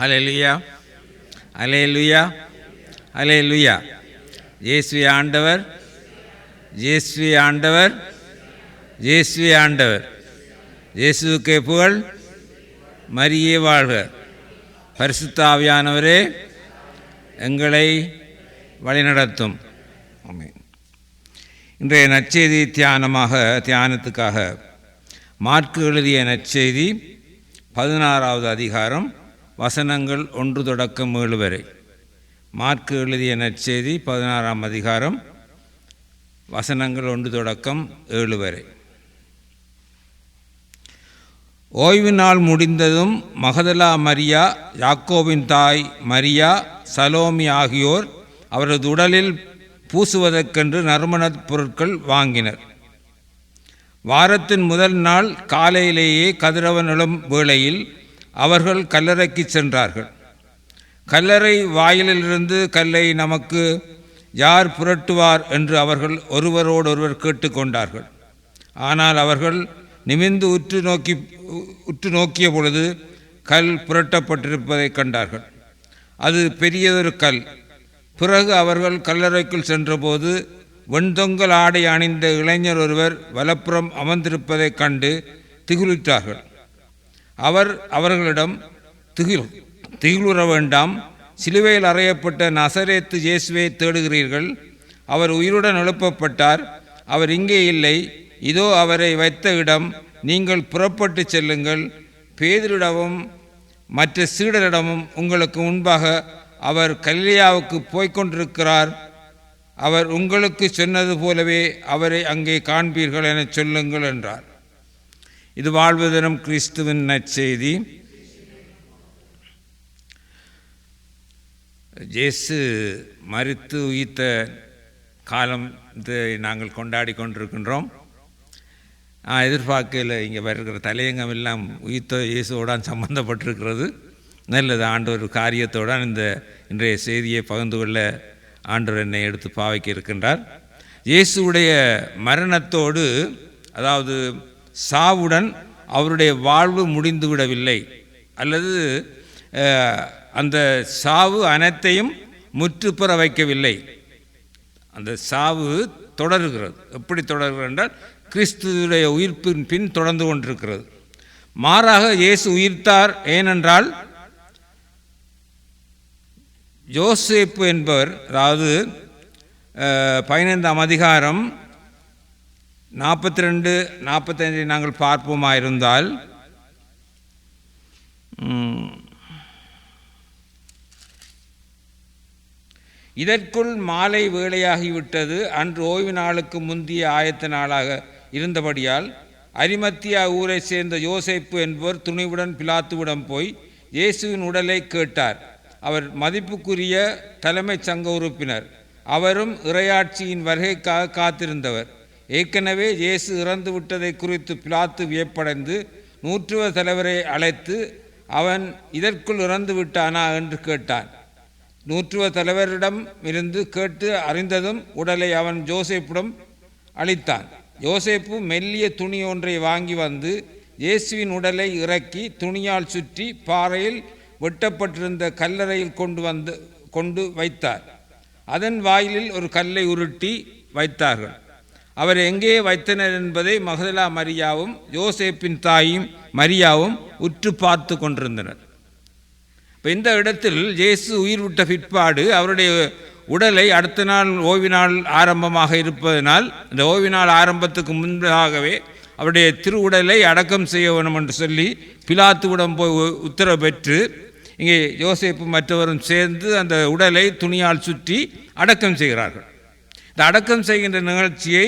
ஹல்லேலூயா, ஹல்லேலூயா, ஹல்லேலூயா. இயேசுவே ஆண்டவர், இயேசுவே ஆண்டவர், இயேசுவே ஆண்டவர். இயேசுவுக்கே புகழ். மரியே வாழ்க. பரிசுத்த ஆவியானவரே எங்களை வழிநடத்தும். ஆமென். இன்றைய நற்செய்தி தியானத்துக்காக மாற்கு எழுதிய நற்செய்தி 16வது அதிகாரம் வசனங்கள் 1 தொடக்கம் 7 வரை. மாற்கு எழுதிய நற்செய்தி 16ஆம் அதிகாரம் வசனங்கள் 1 தொடக்கம் 7 வரை. ஓய்வு நாள் முடிந்ததும் மகதலா மரியா, யாக்கோபின் தாய் மரியா, சலோமி ஆகியோர் அவரது உடலில் பூசுவதற்கென்று நறுமணப் பொருட்கள் வாங்கினர். வாரத்தின் முதல் நாள் காலையிலேயே கதிரவன் எழும் வேளையில் அவர்கள் கல்லறைக்கு சென்றார்கள். கல்லறை வாயிலிலிருந்து கல்லை நமக்கு யார் புரட்டுவார் என்று அவர்கள் ஒருவரோடொருவர் கேட்டுக்கொண்டார்கள். ஆனால் அவர்கள் நிமிர்ந்து உற்று நோக்கிய பொழுது கல் புரட்டப்பட்டிருப்பதை கண்டார்கள். அது பெரியதொரு கல். பிறகு அவர்கள் கல்லறைக்குள் சென்றபோது வெண்தொங்கல் ஆடை அணிந்த இளைஞர் ஒருவர் வலப்புறம் அமர்ந்திருப்பதைக் கண்டு திகிலுற்றார்கள். அவர் அவர்களிடம், திகிலுற வேண்டாம், சிலுவையில் அறையப்பட்ட நசரேத்து இயேசுவை தேடுகிறீர்கள். அவர் உயிருடன் எழுப்பப்பட்டார். அவர் இங்கே இல்லை. இதோ அவரை வைத்த இடம். நீங்கள் புறப்பட்டு செல்லுங்கள். பேதுருவிடமும் மற்ற சீடரிடமும் உங்களுக்கு முன்பாக அவர் கலிலேயாவுக்கு போய்கொண்டிருக்கிறார். அவர் உங்களுக்கு சொன்னது போலவே அவரை அங்கே காண்பீர்கள் என சொல்லுங்கள் என்றார். இது வாழ்வு தரும் கிறிஸ்துவின் நற்செய்தி. இயேசு மரித்து உயிர்த்த காலம் நாங்கள் கொண்டாடி கொண்டிருக்கின்றோம். எதிர்பார்க்கல இங்கே வருகிற தலையங்கம் எல்லாம் உயிர்த்த இயேசுவோடான் சம்பந்தப்பட்டிருக்கிறது. நல்லது. ஆண்டவர் காரியத்தோடு இன்றைய செய்தியை பகிர்ந்து கொள்ள ஆண்டவர் என்னை எடுத்து பாவைக்க இருக்கின்றார். இயேசுவுடைய மரணத்தோடு, அதாவது சாவுடன் அவருடைய வாழ்வு முடிந்து விடவில்லை, அல்லது அந்த சாவு அனைத்தையும் முற்றுப்பெற வைக்கவில்லை. அந்த சாவு தொடர்கிறது. எப்படி தொடர்கிறது என்றால், கிறிஸ்துவுடைய உயிர்ப்பின் பின் தொடர்ந்து கொண்டிருக்கிறது. மாறாக இயேசு உயிர்த்தார். ஏனென்றால் யோசேப்பு என்பவர், அதாவது 15ஆம் அதிகாரம் 42-45 நாங்கள் பார்ப்போமாயிருந்தால், இதற்குள் மாலை வேளையாகிவிட்டது. அன்று ஓய்வு நாளுக்கு முந்திய ஆயத்த நாளாக இருந்தபடியால் அரிமத்தியா ஊரை சேர்ந்த யோசேப்பு என்பவர் துணிவுடன் பிலாத்துவிடம் போய் இயேசுவின் உடலை கேட்டார். அவர் மதிப்புக்குரிய தலைமைச் சங்க உறுப்பினர். அவரும் இறையாட்சியின் வருகைக்காக காத்திருந்தவர். ஏற்கனவே இயேசு இறந்து விட்டதை குறித்து பிலாத்து வியப்படைந்து நூற்றுவ தலைவரை அழைத்து, அவன் இதற்குள் இறந்து விட்டானா என்று கேட்டான். நூற்றுவ தலைவரிடம் இருந்து கேட்டு அறிந்ததும் உடலை அவன் யோசேப்பிடம் அளித்தான். யோசேப்பு மெல்லிய துணி ஒன்றை வாங்கி வந்து இயேசுவின் உடலை இறக்கி துணியால் சுற்றி பாறையில் வெட்டப்பட்டிருந்த கல்லறையில் கொண்டு வைத்தார். அதன் வாயிலில் ஒரு கல்லை உருட்டி வைத்தார்கள். அவர் எங்கே வைத்தனர் என்பதை மகதலா மரியாவும் யோசேப்பின் தாயும் மரியாவும் உற்று பார்த்து கொண்டிருந்தனர். இப்போ இந்த இடத்தில் இயேசு உயிர் விட்ட பிற்பாடு அவருடைய உடலை அடுத்த நாள் ஓய்வு நாள் ஆரம்பமாக இருப்பதனால், இந்த ஓய்வு நாள் ஆரம்பத்துக்கு முன்பாகவே அவருடைய திரு உடலை அடக்கம் செய்ய வேண்டும் என்று சொல்லி பிலாத்துவிடம் போய் உத்தரவு பெற்று, இங்கே யோசேப்பு மற்றவரும் சேர்ந்து அந்த உடலை துணியால் சுற்றி அடக்கம் செய்கிறார்கள். இந்த அடக்கம் செய்கின்ற நிகழ்ச்சியை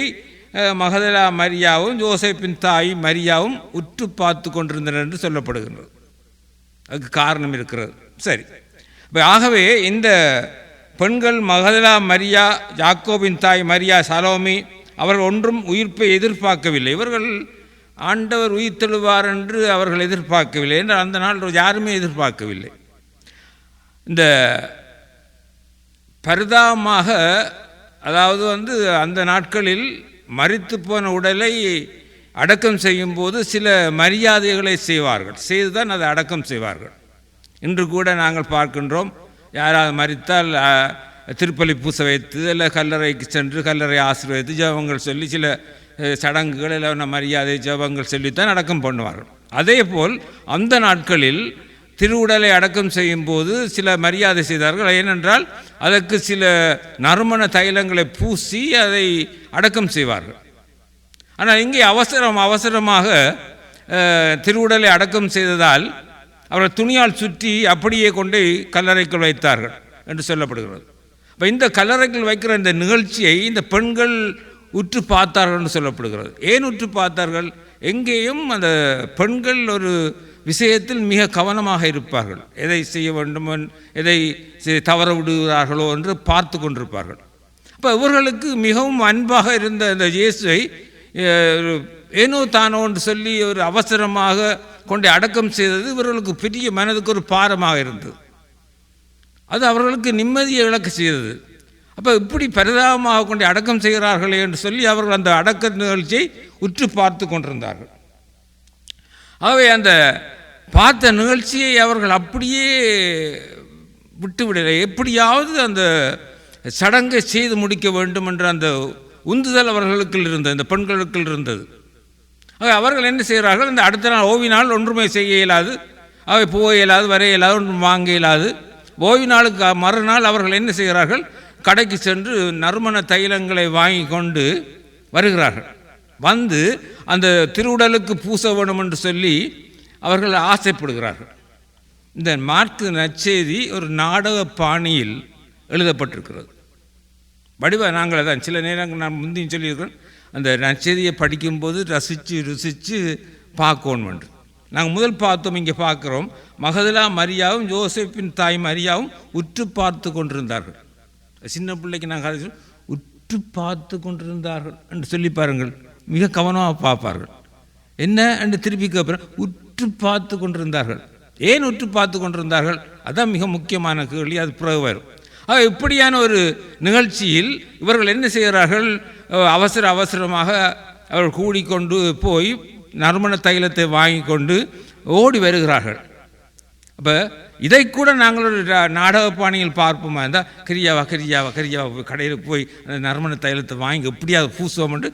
மகதலா மரியாவும் யோசேப்பின் தாய் மரியாவும் உற்று பார்த்து கொண்டிருந்தனர் என்று சொல்லப்படுகின்றது. அதுக்கு காரணம் இருக்கிறது. சரி. ஆகவே இந்த பெண்கள் மகதலா மரியா, யாக்கோபின் தாய் மரியா, சலோமி அவர்கள் ஒன்றும் உயிர்ப்பை எதிர்பார்க்கவில்லை. இவர்கள் ஆண்டவர் உயிர் தெழுவார் என்று அவர்கள் எதிர்பார்க்கவில்லை என்று அந்த நாள் யாருமே எதிர்பார்க்கவில்லை. இந்த பரிதாபமாக, அதாவது அந்த நாட்களில் மரித்து போன உடலை அடக்கம் செய்யும்போது சில மரியாதைகளை செய்வார்கள். செய்துதான் அதை அடக்கம் செய்வார்கள். இன்று கூட நாங்கள் பார்க்கின்றோம், யாராவது மரித்தால் திருப்பலி பூச வைத்து இல்லை கல்லறைக்கு சென்று கல்லறை ஆசீர்வதித்து ஜெபங்கள் சொல்லி சில சடங்குகள் இல்லை மரியாதை ஜெபங்கள் சொல்லித்தான் அடக்கம் பண்ணுவார்கள். அதே போல் அந்த நாட்களில் திருவுடலை அடக்கம் செய்யும்போது சில மரியாதை செய்தார்கள். ஏனென்றால் அதற்கு சில நறுமண தைலங்களை பூசி அதை அடக்கம் செய்வார்கள். ஆனால் இங்கே அவசரமாக திருவுடலை அடக்கம் செய்ததால் அவர்கள் துணியால் சுற்றி அப்படியே கொண்டு கல்லறைக்குள் வைத்தார்கள் என்று சொல்லப்படுகிறது. இப்போ இந்த கல்லறைக்குள் வைக்கிற இந்த நிகழ்ச்சியை இந்த பெண்கள் உற்று பார்த்தார்கள் என்று சொல்லப்படுகிறது. ஏன் உற்று பார்த்தார்கள்? எங்கேயும் அந்த பெண்கள் ஒரு விஷயத்தில் மிக கவனமாக இருப்பார்கள். எதை செய்ய வேண்டும், எதை தவற விடுகிறார்களோ என்று பார்த்து கொண்டிருப்பார்கள். அப்போ இவர்களுக்கு மிகவும் அன்பாக இருந்த இந்த இயேசுவை ஏனோ தானோ என்று சொல்லி ஒரு அவசரமாக கொண்டு அடக்கம் செய்தது இவர்களுக்கு பெரிய மனதுக்கு ஒரு பாரமாக இருந்தது. அது அவர்களுக்கு நிம்மதியை இழக்க செய்தது. அப்போ இப்படி பரிதாபமாக கொண்டு அடக்கம் செய்கிறார்களே என்று சொல்லி அவர்கள் அந்த அடக்க நிகழ்ச்சியை உற்று பார்த்து கொண்டிருந்தார்கள். ஆகவே அந்த பார்த்த நிகழ்ச்சியை அவர்கள் அப்படியே விட்டுவிடலை. எப்படியாவது அந்த சடங்கை செய்து முடிக்க வேண்டும் என்ற அந்த உந்துதல் அவர்களுக்குள் இருந்தது, இந்த பெண்களுக்குள் இருந்தது. அவர்கள் என்ன செய்கிறார்கள்? இந்த அடுத்த நாள் ஓய்வினால் ஒன்றுமே செய்ய இயலாது, அவை போக இயலாது, வர இயலாது, ஒன்றும் வாங்க இயலாது. ஓய்வு நாளுக்கு மறுநாள் அவர்கள் என்ன செய்கிறார்கள்? கடைக்கு சென்று நறுமண தைலங்களை வாங்கி கொண்டு வருகிறார்கள். வந்து அந்த திருவுடலுக்கு பூச வேணும் என்று சொல்லி அவர்கள் ஆசைப்படுகிறார்கள். இந்த மாற்கு நற்செய்தி ஒரு நாடக பாணியில் எழுதப்பட்டிருக்கிறது. வடிவ நாங்கள் தான் சில நேரங்கள் நான் முந்தையும் சொல்லியிருக்கிறேன், அந்த நற்செய்தியை படிக்கும்போது ருசித்து பார்க்கணும் என்று. நாங்கள் முதல் பார்த்தோம், இங்கே பார்க்குறோம், மகதலா மரியாவும் யோசேப்பின் தாய் மரியாவும் உற்று பார்த்து கொண்டிருந்தார்கள். சின்ன பிள்ளைக்கு நாங்கள் உற்று பார்த்து கொண்டிருந்தார்கள் என்று சொல்லி பாருங்கள், மிக கவனமாக பார்ப்பார்கள். என்ன என்று திருப்பி கேட்பேன், உற்று பார்த்து கொண்டிருந்தார்கள். ஏன் உற்று பார்த்து கொண்டிருந்தார்கள்? அதான் மிக முக்கியமான கேள்வி, அது பிறகு வரும். இப்படியான ஒரு நிகழ்ச்சியில் இவர்கள் என்ன செய்கிறார்கள்? அவசரமாக அவர்கள் கூடிக்கொண்டு போய் நறுமண தைலத்தை வாங்கி கொண்டு ஓடி வருகிறார்கள். அப்போ இதை கூட நாங்கள் ஒரு நாடக பாணியில் பார்ப்போமா இருந்தால், கிரியாவா கடையில் போய் அந்த நறுமண தைலத்தை வாங்கி எப்படியாவது பூசுவோம்ட்டு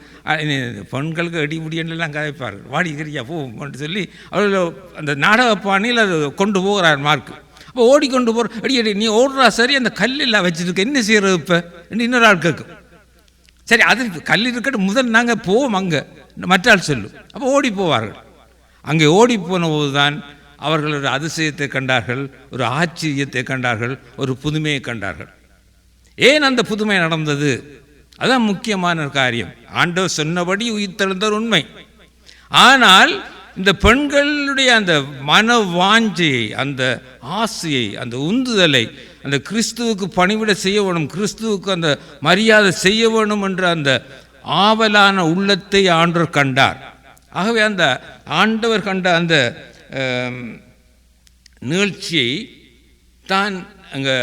பெண்களுக்கு அடிபடியெல்லாம் கதைப்பார்கள், வாடி கிரியா போவோம்ட்டு சொல்லி அவர்கள் அந்த நாடக பாணியில் அது கொண்டு போகிறார் மார்க்கு. அப்போ ஓடிக்கொண்டு போகிற அடி நீ ஓடுறா, சரி அந்த கல்லெல்லாம் வச்சுருக்க என்ன செய்கிறது இப்போ இன்னொரு ஆள் கேட்கும். சரி அது கல் இருக்கட்டும், முதல் நாங்கள் போவோம் அங்கே, மற்ற ஆள் சொல்லும். அப்போ ஓடி போவார்கள். அங்கே ஓடி போன போது தான் அவர்கள் ஒரு அதிசயத்தை கண்டார்கள், ஒரு ஆச்சரியத்தை கண்டார்கள், ஒரு புதுமையை கண்டார்கள். ஏன் அந்த புதுமை நடந்தது? அதான் முக்கியமான காரியம். ஆண்டவர் சொன்னபடி உயிர்த்தெழுந்தவர் உண்மை. ஆனால் இந்த பெண்களுடைய அந்த மன வாஞ்சையை, அந்த ஆசையை, அந்த உந்துதலை, அந்த கிறிஸ்துவுக்கு பணிவிட செய்ய வேணும், கிறிஸ்துவுக்கு அந்த மரியாதை செய்ய வேணும் என்ற அந்த ஆவலான உள்ளத்தை ஆண்டவர் கண்டார். ஆகவே அந்த ஆண்டவர் கண்ட அந்த நிகழ்ச்சியை தான் அங்கே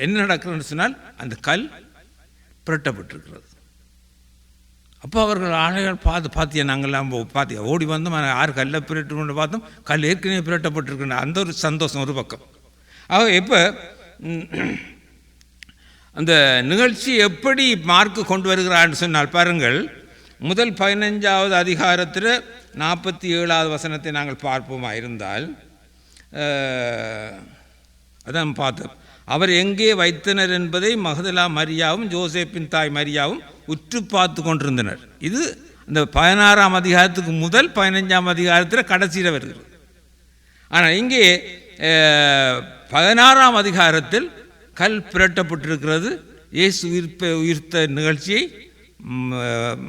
என்ன நடக்கிறதுன்னு சொன்னால், அந்த கல் புரட்டப்பட்டிருக்கிறது. அப்போ அவர்கள் ஆணைகள் பார்த்தியா நாங்கள்லாம் பார்த்தியா ஓடி வந்தோம், யார் கல்லை பிரட்டு கொண்டு பார்த்தோம், கல் ஏற்கனவே பிரட்டப்பட்டிருக்கின்ற அந்த ஒரு சந்தோஷம் ஒரு பக்கம். ஆக இப்போ அந்த நிகழ்ச்சி எப்படி மார்க்கு கொண்டு வருகிறான்னு சொன்னால் பாருங்கள், முதல் 15வது அதிகாரத்தில் 47வது வசனத்தை நாங்கள் பார்ப்போமா இருந்தால், அதான் பார்த்தோம். அவர் எங்கே வைத்தனர் என்பதை மகதலா மரியாவும் யோசேப்பின் தாய் மரியாவும் உற்று பார்த்து கொண்டிருந்தனர். இது இந்த 16ஆம் அதிகாரத்துக்கு முதல் 15ஆம் அதிகாரத்தில் கடைசியில் வருகிறது. ஆனால் இங்கே 16ஆம் அதிகாரத்தில் கல் புரட்டப்பட்டிருக்கிறது. இயேசு உயிர்த்த நிகழ்ச்சியை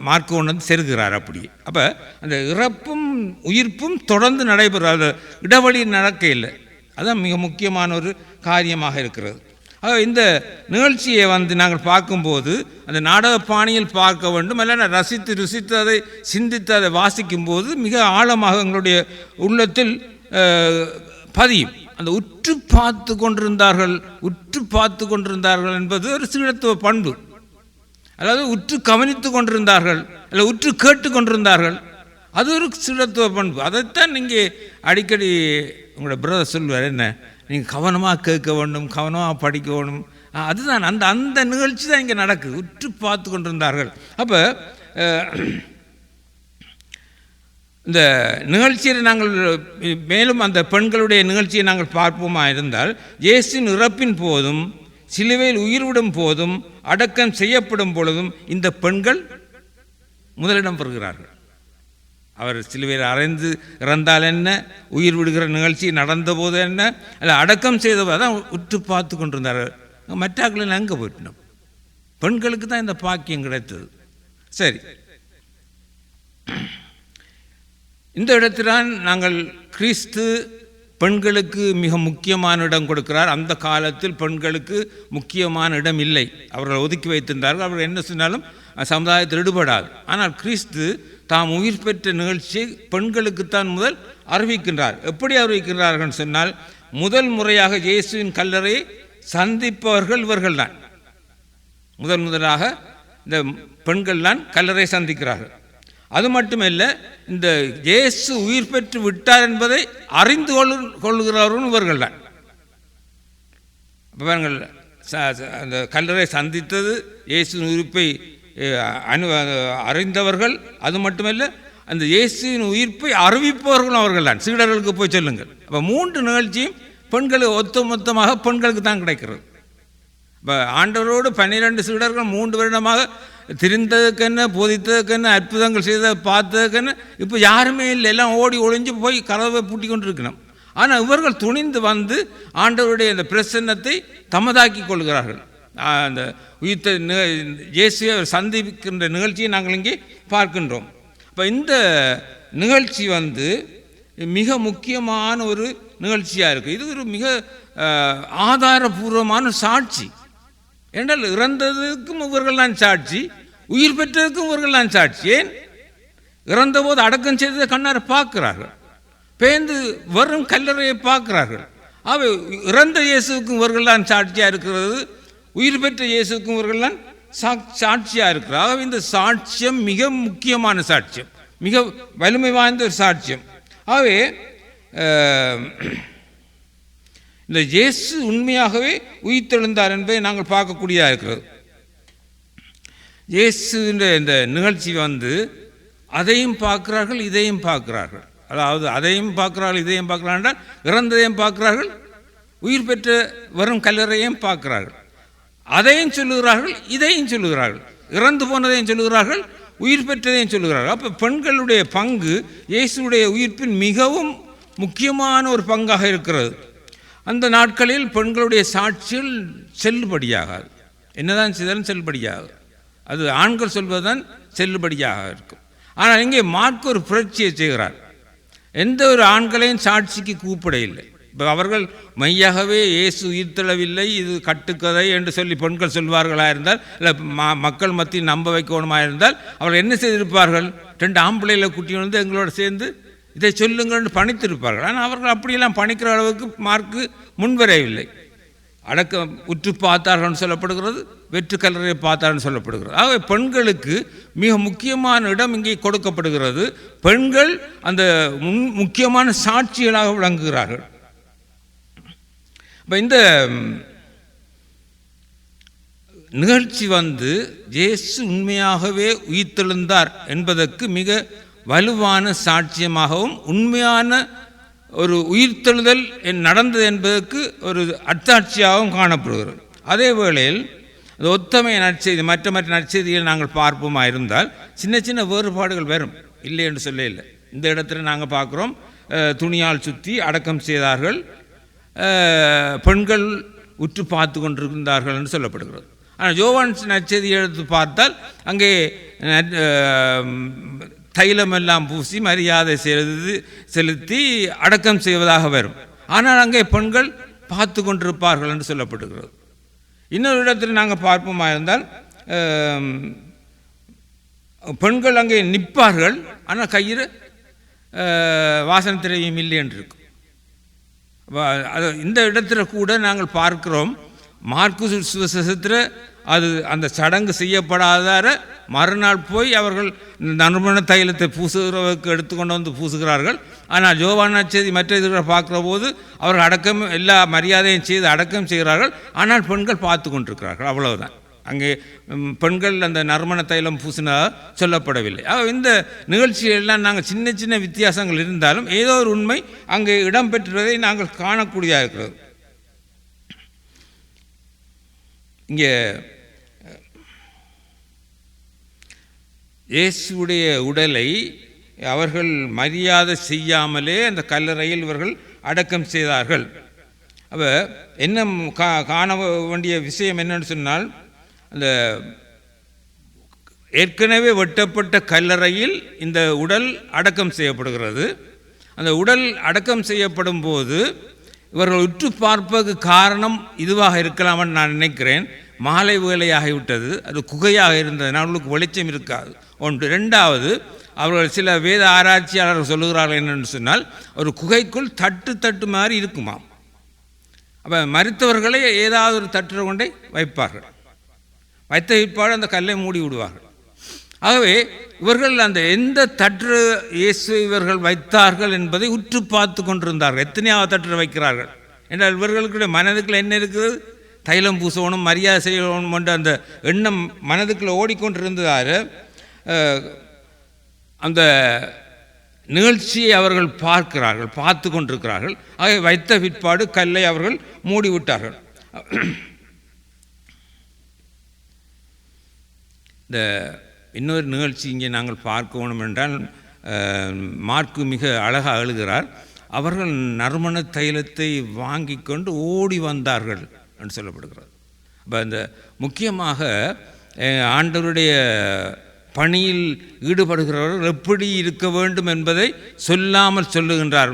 மார்க்கு கொண்டு வந்து செருகிறார். அப்படியே அப்போ அந்த இறப்பும் உயிர்ப்பும் தொடர்ந்து நடைபெறாத இடைவெளி நடக்க இல்லை. அதுதான் மிக முக்கியமான ஒரு காரியமாக இருக்கிறது. இந்த நிகழ்ச்சியை நாங்கள் பார்க்கும்போது அந்த நாடக பாணியில் பார்க்க வேண்டும், இல்லைன்னா ருசித்து அதை சிந்தித்து அதை வாசிக்கும்போது மிக ஆழமாக எங்களுடைய உள்ளத்தில் பதியும். அந்த உற்று பார்த்து கொண்டிருந்தார்கள் என்பது ஒரு சீழத்துவ பண்பு. அதாவது உற்று கவனித்து கொண்டிருந்தார்கள், இல்லை உற்று கேட்டு கொண்டிருந்தார்கள், அது ஒரு சீழத்துவ பண்பு. அதைத்தான் இங்கே அடிக்கடி உங்களோட பிரதர் சொல்வார், என்ன நீங்கள் கவனமாக கேட்க வேண்டும், கவனமாக படிக்க வேணும். அதுதான் அந்த அந்த நிகழ்ச்சி தான் இங்கே நடக்குது. உற்று பார்த்து கொண்டிருந்தார்கள். அப்போ இந்த நிகழ்ச்சியில் நாங்கள் மேலும் அந்த பெண்களுடைய நிகழ்ச்சியை நாங்கள் பார்ப்போமா இருந்தால், இயேசுவின் இறப்பின் போதும் சிலுவையில் உயிர்விடும் போதும் அடக்கம் செய்யப்படும் பொழுதும் இந்த பெண்கள் முதலிடம் பெறுகிறார்கள். அவர் சிலுவையில் அறைந்து இறந்தால் என்ன, உயிர் விடுகிற நிகழ்ச்சி நடந்த போது என்ன, அல்ல அடக்கம் செய்த போது தான் உற்று பார்த்து கொண்டிருந்தார்கள். மற்றாக்களில் அங்கே போயிட்டோம். பெண்களுக்கு தான் இந்த பாக்கியம் கிடைத்தது. சரி, இந்த இடத்தில்தான் நாங்கள் கிறிஸ்து பெண்களுக்கு மிக முக்கியமான இடம் கொடுக்கிறார். அந்த காலத்தில் பெண்களுக்கு முக்கியமான இடம் இல்லை, அவர்கள் ஒதுக்கி வைத்திருந்தார்கள். அவர்கள் என்ன சொன்னாலும் சமுதாயத்தில் ஈடுபடாது. ஆனால் கிறிஸ்து தாம் உயிர் பெற்ற நிகழ்ச்சியை பெண்களுக்குத்தான் முதல் அறிவிக்கின்றார். எப்படி அறிவிக்கின்றார்கள் சொன்னால், முதல் முறையாக இயேசுவின் கல்லறையை சந்திப்பவர்கள் இவர்கள் தான். முதலாக இந்த பெண்கள் தான் கல்லறை சந்திக்கிறார்கள். அது மட்டுமல்ல, இந்த இயேசு உயிர் பெற்று விட்டார் என்பதை அறிந்து கொள்ளுகிறவர்கள் இவர்கள் தான். அப்போ அந்த கல்லறை சந்தித்தது, இயேசுவின் உயிர்ப்பை அறிந்தவர்கள். அது மட்டுமல்ல, அந்த இயேசுவின் உயிர்ப்பை அறிவிப்பவர்களும் அவர்கள் தான். சீடர்களுக்கு போய் சொல்லுங்கள். அப்போ 3 நிகழ்ச்சியும் பெண்களுக்கு மொத்தமாக பெண்களுக்கு தான் கிடைக்கிறது. இப்போ ஆண்டவரோடு 12 சீடர்கள் 3 வருடமாக திரிந்ததுக்கென்ன, போதித்ததுக்கென்ன, அற்புதங்கள் செய்த பார்த்ததுக்கென்ன, இப்போ யாருமே இல்லை. எல்லாம் ஓடி ஒளிஞ்சு போய் கதவை பூட்டி கொண்டு இருக்கணும். ஆனால் இவர்கள் துணிந்து வந்து ஆண்டவருடைய அந்த பிரசன்னத்தை தமதாக்கி கொள்கிறார்கள். அந்த உயிர்த்த இயேசுவை சந்திக்கின்ற நிகழ்ச்சியை நாங்கள் இங்கே பார்க்கின்றோம். இப்போ இந்த நிகழ்ச்சி மிக முக்கியமான ஒரு நிகழ்ச்சியாக இருக்குது. இது ஒரு மிக ஆதாரபூர்வமான சாட்சி. என்றால் இறந்ததுக்கும் இவர்கள் தான் சாட்சி, உயிர் பெற்றதுக்கும் இவர்கள் தான் சாட்சி. ஏன், இறந்தபோது அடக்கம் செய்ததை கண்ணார பார்க்கிறார்கள், பேந்து வரும் கல்லறையை பார்க்கிறார்கள். அவை இறந்த இயேசுக்கும் இவர்கள் தான் சாட்சியாக இருக்கிறது, உயிர் பெற்ற இயேசுக்கும் இவர்கள் தான் சாட்சியாக இருக்கிறார். ஆகவே இந்த சாட்சியம் மிக முக்கியமான சாட்சியம், மிக வலிமை வாய்ந்த ஒரு சாட்சியம். ஆகவே இந்த இயேசு உண்மையாகவே உயிர்த்தெழுந்தார் என்பதை நாங்கள் பார்க்கக்கூடியதாக இருக்கிறது. இயேசுன்ற இந்த நிகழ்ச்சி அதையும் பார்க்கிறார்கள், இதையும் பார்க்கிறார்கள். அதாவது அதையும் பார்க்கிறார்கள், இதையும் பார்க்கிறார்கள், இறந்ததையும் பார்க்கிறார்கள், உயிர் பெற்ற வரும் கல்லறையும் பார்க்கிறார்கள். அதையும் சொல்லுகிறார்கள், இதையும் சொல்லுகிறார்கள், இறந்து போனதையும் சொல்லுகிறார்கள், உயிர் பெற்றதையும் சொல்லுகிறார்கள். அப்போ பெண்களுடைய பங்கு இயேசுடைய உயிர்ப்பின் மிகவும் முக்கியமான ஒரு பங்காக இருக்கிறது. அந்த நாட்களில் பெண்களுடைய சாட்சிகள் செல்லுபடியாகாது. என்னதான் செய்தாலும் செல்லுபடியாகும். அது ஆண்கள் சொல்வதுதான் செல்லுபடியாக இருக்கும். ஆனால் இங்கே மார்க் ஒரு புரட்சியை செய்கிறார். எந்த ஒரு ஆண்களையும் சாட்சிக்கு கூப்பிட இல்லை. இப்போ அவர்கள் மையாகவே இயேசு உயிர்த்தெழவில்லை, இது கட்டுக்கதை என்று சொல்லி பெண்கள் சொல்வார்களாக இருந்தால், இல்லை மக்கள் மத்தியில் நம்ப வைக்கணுமாக இருந்தால், அவர்கள் என்ன செய்திருப்பார்கள்? 2 ஆம்பளைகளை கூட்டி எங்களோட சேர்ந்து இதை சொல்லுங்கள்னு பணித்திருப்பார்கள். ஆனால் அவர்கள் அப்படியெல்லாம் பணிக்கிற அளவுக்கு மார்க்கு முன்வரையவில்லை. அடக்கம் உற்று பார்த்தார்கள் சொல்லப்படுகிறது, வெற்று கல்லறை பார்த்தார்கள் சொல்லப்படுகிறது. ஆகவே பெண்களுக்கு மிக முக்கியமான இடம் இங்கே கொடுக்கப்படுகிறது. பெண்கள் அந்த முக்கியமான சாட்சிகளாக விளங்குகிறார்கள். இப்போ இந்த நிகழ்ச்சி இயேசு உண்மையாகவே உயிர்த்தெழுந்தார் என்பதற்கு மிக வலுவான சாட்சியமாகவும், உண்மையான ஒரு உயிர்த்தெழுதல் நடந்தது என்பதற்கு ஒரு அத்தாட்சியாகவும் காணப்படுகிறது. அதே வேளையில் ஒத்தமை நற்செய்தி, மற்ற நற்செய்திகள் நாங்கள் பார்ப்போமா இருந்தால் சின்ன சின்ன வேறுபாடுகள் வரும், இல்லை என்று சொல்ல இல்லை. இந்த இடத்துல நாங்கள் பார்க்குறோம், துணியால் சுற்றி அடக்கம் செய்தார்கள், பெண்கள் உற்று பார்த்து கொண்டிருந்தார்கள் என்று சொல்லப்படுகிறது. ஆனால் யோவான் நற்செய்தி எடுத்து பார்த்தால் அங்கே தைலமெல்லாம் பூசி மரியாதை செலுத்தி அடக்கம் செய்வதாக வரும். ஆனால் அங்கே பெண்கள் பார்த்து கொண்டிருப்பார்கள் என்று சொல்லப்படுகிறது. இன்னொரு இடத்தில் நாங்கள் பார்ப்போமா இருந்தால் பெண்கள் அங்கே நிற்பார்கள், ஆனால் கையில் வாசனை திரவியம் இல்லை என்று இருக்கும். இந்த இடத்துல கூட நாங்கள் பார்க்கிறோம், மார்க்கு சுவிசேஷத்தில் அது அந்த சடங்கு செய்யப்படாத மறுநாள் போய் அவர்கள் நறுமண தைலத்தை பூசுகிறவருக்கு எடுத்துக்கொண்டு வந்து பூசுகிறார்கள். ஆனால் யோவான் நற்செய்தி மற்ற இதுகளை பார்க்குற போது அவர்கள் அடக்கம் எல்லா மரியாதையும் செய்து அடக்கம் செய்கிறார்கள். ஆனால் பெண்கள் பார்த்து கொண்டிருக்கிறார்கள். அவ்வளவுதான். அங்கே பெண்கள் அந்த நறுமண தைலம் பூசினதாக சொல்லப்படவில்லை. இந்த நிகழ்ச்சியெல்லாம் நாங்கள் சின்ன சின்ன வித்தியாசங்கள் இருந்தாலும் ஏதோ ஒரு உண்மை அங்கே இடம்பெற்றுவதை நாங்கள் காணக்கூடியதாக இருக்கிறது. இங்கே இயேசுடைய உடலை அவர்கள் மரியாதை செய்யாமலே அந்த கல்லறையில் இவர்கள் அடக்கம் செய்தார்கள். அப்போ என்ன காண வேண்டிய விஷயம் என்னன்னு சொன்னால், அந்த ஏற்கனவே வெட்டப்பட்ட கல்லறையில் இந்த உடல் அடக்கம் செய்யப்படுகிறது. அந்த உடல் அடக்கம் செய்யப்படும் போது இவர்கள் உற்று பார்ப்பதற்கு காரணம் இதுவாக இருக்கலாம்னு நான் நினைக்கிறேன். மாலை வேலையாகிவிட்டது, அது குகையாக இருந்ததுனால் அவர்களுக்கு வெளிச்சம் இருக்காது ஒன்று. ரெண்டாவது, அவர்கள் சில வேத ஆராய்ச்சியாளர்கள் சொல்லுகிறார்கள் என்னென்னு சொன்னால், ஒரு குகைக்குள் தட்டு மாதிரி இருக்குமாம். அப்போ மருத்துவர்களை ஏதாவது ஒரு தட்டு கொண்டே வைப்பார்கள். வைத்த பிற்பாடு அந்த கல்லை மூடி விடுவார்கள். ஆகவே இவர்கள் அந்த எந்த தட்டு இயேசு இவர்கள் வைத்தார்கள் என்பதை உற்று பார்த்து கொண்டிருந்தார்கள். எத்தனையாவது தட்டு வைக்கிறார்கள் என்றால் இவர்களுடைய மனதுக்குள்ள என்ன இருக்குது? தைலம் பூசணும், மரியாதை செய்யணும் என்ற அந்த எண்ணம் மனதுக்குள்ள ஓடிக்கொண்டிருந்ததால் அந்த நிகழ்ச்சியை அவர்கள் பார்த்து கொண்டிருக்கிறார்கள். ஆகவே வைத்த பிற்பாடு கல்லை அவர்கள் மூடிவிட்டார்கள். இந்த இன்னொரு நிகழ்ச்சி இங்கே நாங்கள் பார்க்கணும் என்றால், மார்க்கு மிக அழகாக எழுதுகிறார். அவர்கள் நறுமண தைலத்தை வாங்கி கொண்டு ஓடி வந்தார்கள் என்று சொல்லப்படுகிறது. அப்போ அந்த முக்கியமாக ஆண்டவருடைய பணியில் ஈடுபடுகிறவர்கள் எப்படி இருக்க வேண்டும் என்பதை சொல்லாமல் சொல்லுகின்றார்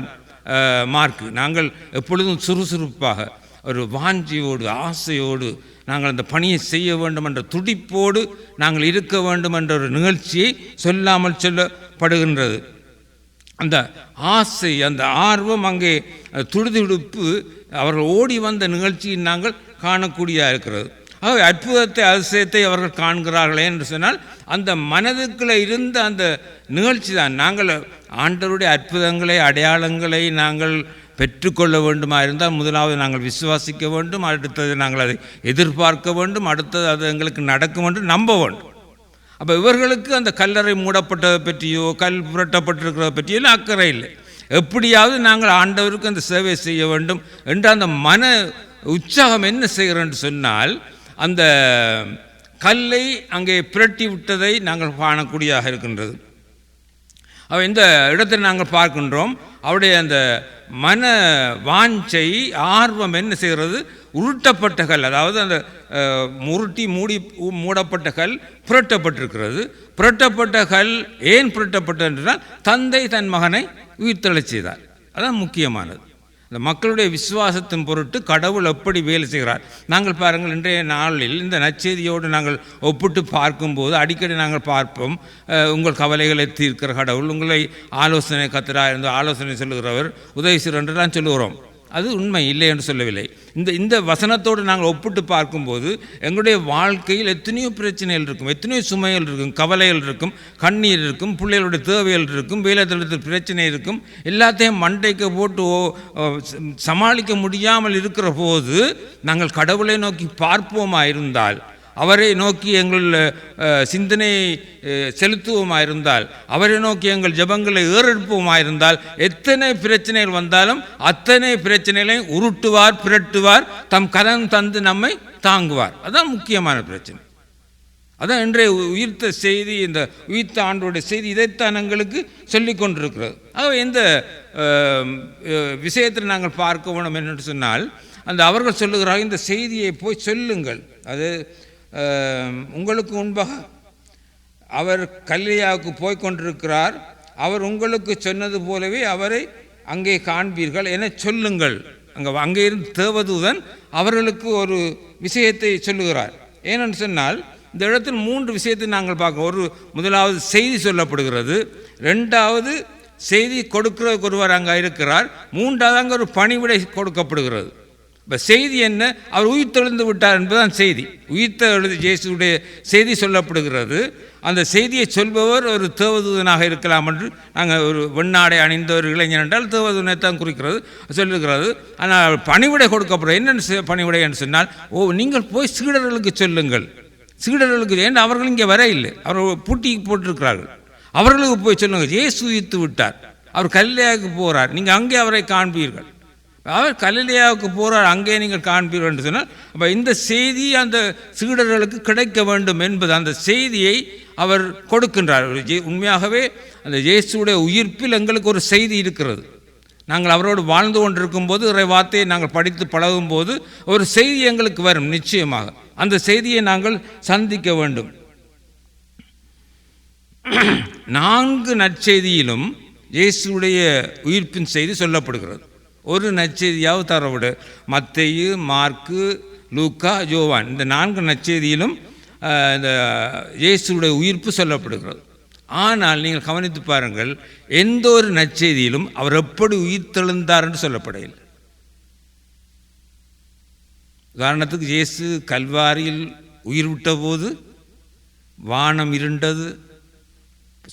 மார்க்கு. நாங்கள் எப்பொழுதும் சுறுசுறுப்பாக ஒரு வாஞ்சியோடு ஆசையோடு நாங்கள் அந்த பணியை செய்ய வேண்டும் என்ற துடிப்போடு நாங்கள் இருக்க வேண்டும் என்ற ஒரு நிகழ்ச்சியை சொல்லாமல் சொல்லப்படுகின்றது. அந்த ஆசை, அந்த ஆர்வம், அங்கே துடிதுடிப்பு அவர்கள் ஓடி வந்த நிகழ்ச்சியை நாங்கள் காணக்கூடியதாக இருக்கிறது. ஆகவே அற்புதத்தை அதிசயத்தை அவர்கள் காண்கிறார்களே என்று சொன்னால் அந்த மனதுக்குள்ளே இருந்த அந்த நிகழ்ச்சி தான். நாங்கள் ஆண்டவருடைய அற்புதங்களை அடையாளங்களை நாங்கள் பெற்றுக்கொள்ள வேண்டுமா இருந்தால் முதலாவது நாங்கள் விசுவாசிக்க வேண்டும், அடுத்தது நாங்கள் அதை எதிர்பார்க்க வேண்டும், அடுத்தது அது எங்களுக்கு நடக்கும் என்று நம்ப வேண்டும். அப்போ இவர்களுக்கு அந்த கல்லறை மூடப்பட்டதை பற்றியோ கல் புரட்டப்பட்டிருக்கிறத பற்றியோ அக்கறை இல்லை. எப்படியாவது நாங்கள் ஆண்டவருக்கு அந்த சேவை செய்ய வேண்டும் என்ற அந்த மன உற்சாகம் என்ன செய்கிறோன்னு சொன்னால், அந்த கல்லை அங்கே புரட்டி விட்டதை நாங்கள் காணக்கூடியதாக இருக்கின்றது. இந்த இடத்தில் நாங்கள் பார்க்கின்றோம் அவருடைய அந்த மன வாஞ்சை ஆர்வம் என்ன செய்கிறது? உருட்டப்பட்ட கல், அதாவது அந்த மூடப்பட்ட கல் புரட்டப்பட்டிருக்கிறது. புரட்டப்பட்ட கல் ஏன் புரட்டப்பட்டது என்றால் தந்தை தன் மகனை உயிர்த்தெழச் செய்தார். அதான் முக்கியமானது. இந்த மக்களுடைய விசுவாசத்தின் பொருட்டு கடவுள் எப்படி வேலை செய்கிறார். நாங்கள் பாருங்கள், இன்றைய நாளில் இந்த நற்செய்தியோடு நாங்கள் ஒப்பிட்டு பார்க்கும்போது அடிக்கடி நாங்கள் பார்ப்போம், உங்கள் கவலைகளை தீர்க்கிற கடவுள், உங்களை ஆலோசனை கத்தராக இருந்து ஆலோசனை சொல்லுகிறவர், உதவி செய்கிறவர் என்றெல்லாம் சொல்லுகிறோம். அது உண்மை இல்லை என்று சொல்லவில்லை. இந்த வசனத்தோடு நாங்கள் ஒப்பிட்டு பார்க்கும்போது எங்களுடைய வாழ்க்கையில் எத்தனையோ பிரச்சனைகள் இருக்கும், எத்தனையோ சுமைகள் இருக்கும், கவலைகள் இருக்கும், கண்ணீர் இருக்கும், பிள்ளைகளுடைய தேவைகள் இருக்கும், வேலைத்தளத்தில் பிரச்சனை இருக்கும். எல்லாத்தையும் மண்டைக்கு போட்டு சமாளிக்க முடியாமல் இருக்கிற போது நாங்கள் கடவுளை நோக்கி பார்ப்போமா இருந்தால், அவரை நோக்கி எங்கள் சிந்தனையை செலுத்துவோமாயிருந்தால், அவரை நோக்கி எங்கள் ஜபங்களை ஏறெடுப்போமாயிருந்தால், எத்தனை பிரச்சனைகள் வந்தாலும் அத்தனை பிரச்சனைகளையும் உருட்டுவார், பிரட்டுவார், தம் கரம் தந்து நம்மை தாங்குவார். அதுதான் முக்கியமான பிரச்சனை. அதான் இன்றைய உயிர்த்த செய்தி, இந்த உயிர்த்த ஆண்டோடைய செய்தி இதைத்தான் எங்களுக்கு சொல்லிக் கொண்டிருக்கிறது. ஆகவே இந்த விஷயத்தில் நாங்கள் பார்க்க வேணும் என்று சொன்னால், அந்த அவர்கள் சொல்லுகிறார்கள், இந்த செய்தியை போய் சொல்லுங்கள். அது உங்களுக்கு முன்பாக அவர் கல்லியாவுக்கு போய்கொண்டிருக்கிறார், அவர் உங்களுக்கு சொன்னது போலவே அவரை அங்கே காண்பீர்கள் என சொல்லுங்கள். அங்கே இருந்து தேவதூதன் அவர்களுக்கு ஒரு விஷயத்தை சொல்லுகிறார். ஏனென்று சொன்னால், இந்த இடத்தில் 3 விஷயத்தை நாங்கள் பார்க்க. முதலாவது செய்தி சொல்லப்படுகிறது, ரெண்டாவது செய்தி கொடுக்கிறதுக்கு ஒருவர் அங்கே இருக்கிறார், மூன்றாவது அங்கே ஒரு பணிவிடை கொடுக்கப்படுகிறது. இப்போ செய்தி என்ன? அவர் உயிர்த்தெழுந்து விட்டார் என்பதுதான் செய்தி. உயிர்த்தெழுந்து இயேசுடைய செய்தி சொல்லப்படுகிறது. அந்த செய்தியை சொல்பவர் ஒரு தேவதூதனாக இருக்கலாம் என்று நாங்கள் ஒரு வெண்ணாடை அணிந்த ஒரு இளைஞர் என்றால் தேவதூதனை தான் குறிக்கிறது சொல்லுகிறது. ஆனால் பணிவிடை கொடுக்கப்படும். என்னென்னு பணிவிடை என்று சொன்னால், நீங்கள் போய் சீடர்களுக்கு சொல்லுங்கள். சீடர்களுக்கு ஏன் அவர்கள் இங்கே வர இல்லை, அவர்கள் பூட்டி போட்டிருக்கிறார்கள். அவர்களுக்கு போய் சொல்லுங்கள், இயேசு உயிர்த்து விட்டார், அவர் கலிலேயாவுக்கு போகிறார், நீங்கள் அங்கே அவரை காண்பீர்கள். அவர் கலிலேயாவுக்கு போகிறார், அங்கே நீங்கள் காண்பீர்கள் என்று சொன்னால், அப்போ இந்த செய்தி அந்த சீடர்களுக்கு கிடைக்க வேண்டும் என்பது அந்த செய்தியை அவர் கொடுக்கின்றார். உண்மையாகவே அந்த இயேசுடைய உயிர்ப்பில் எங்களுக்கு ஒரு செய்தி இருக்கிறது. நாங்கள் அவரோடு வாழ்ந்து கொண்டிருக்கும் போது இறை வார்த்தையை நாங்கள் படித்து பழகும் போது ஒரு செய்தி எங்களுக்கு வரும். நிச்சயமாக அந்த செய்தியை நாங்கள் சந்திக்க வேண்டும். 4 நற்செய்தியிலும் இயேசுடைய உயிர்ப்பின் செய்தி சொல்லப்படுகிறது. ஒரு நற்செய்தியாவது தரவிட மத்தேயு, மார்க்கு, லூக்கா, யோவான் இந்த 4 நற்செய்தியிலும் இந்த இயேசுடைய உயிர்ப்பு சொல்லப்படுகிறது. ஆனால் நீங்கள் கவனித்து பாருங்கள், எந்த ஒரு நற்செய்தியிலும் அவர் எப்படி உயிர்த்தெழுந்தார் என்று சொல்லப்படவில்லை. உதாரணத்துக்கு இயேசு கல்வாரியில் உயிர் விட்ட போது வானம் இருண்டது,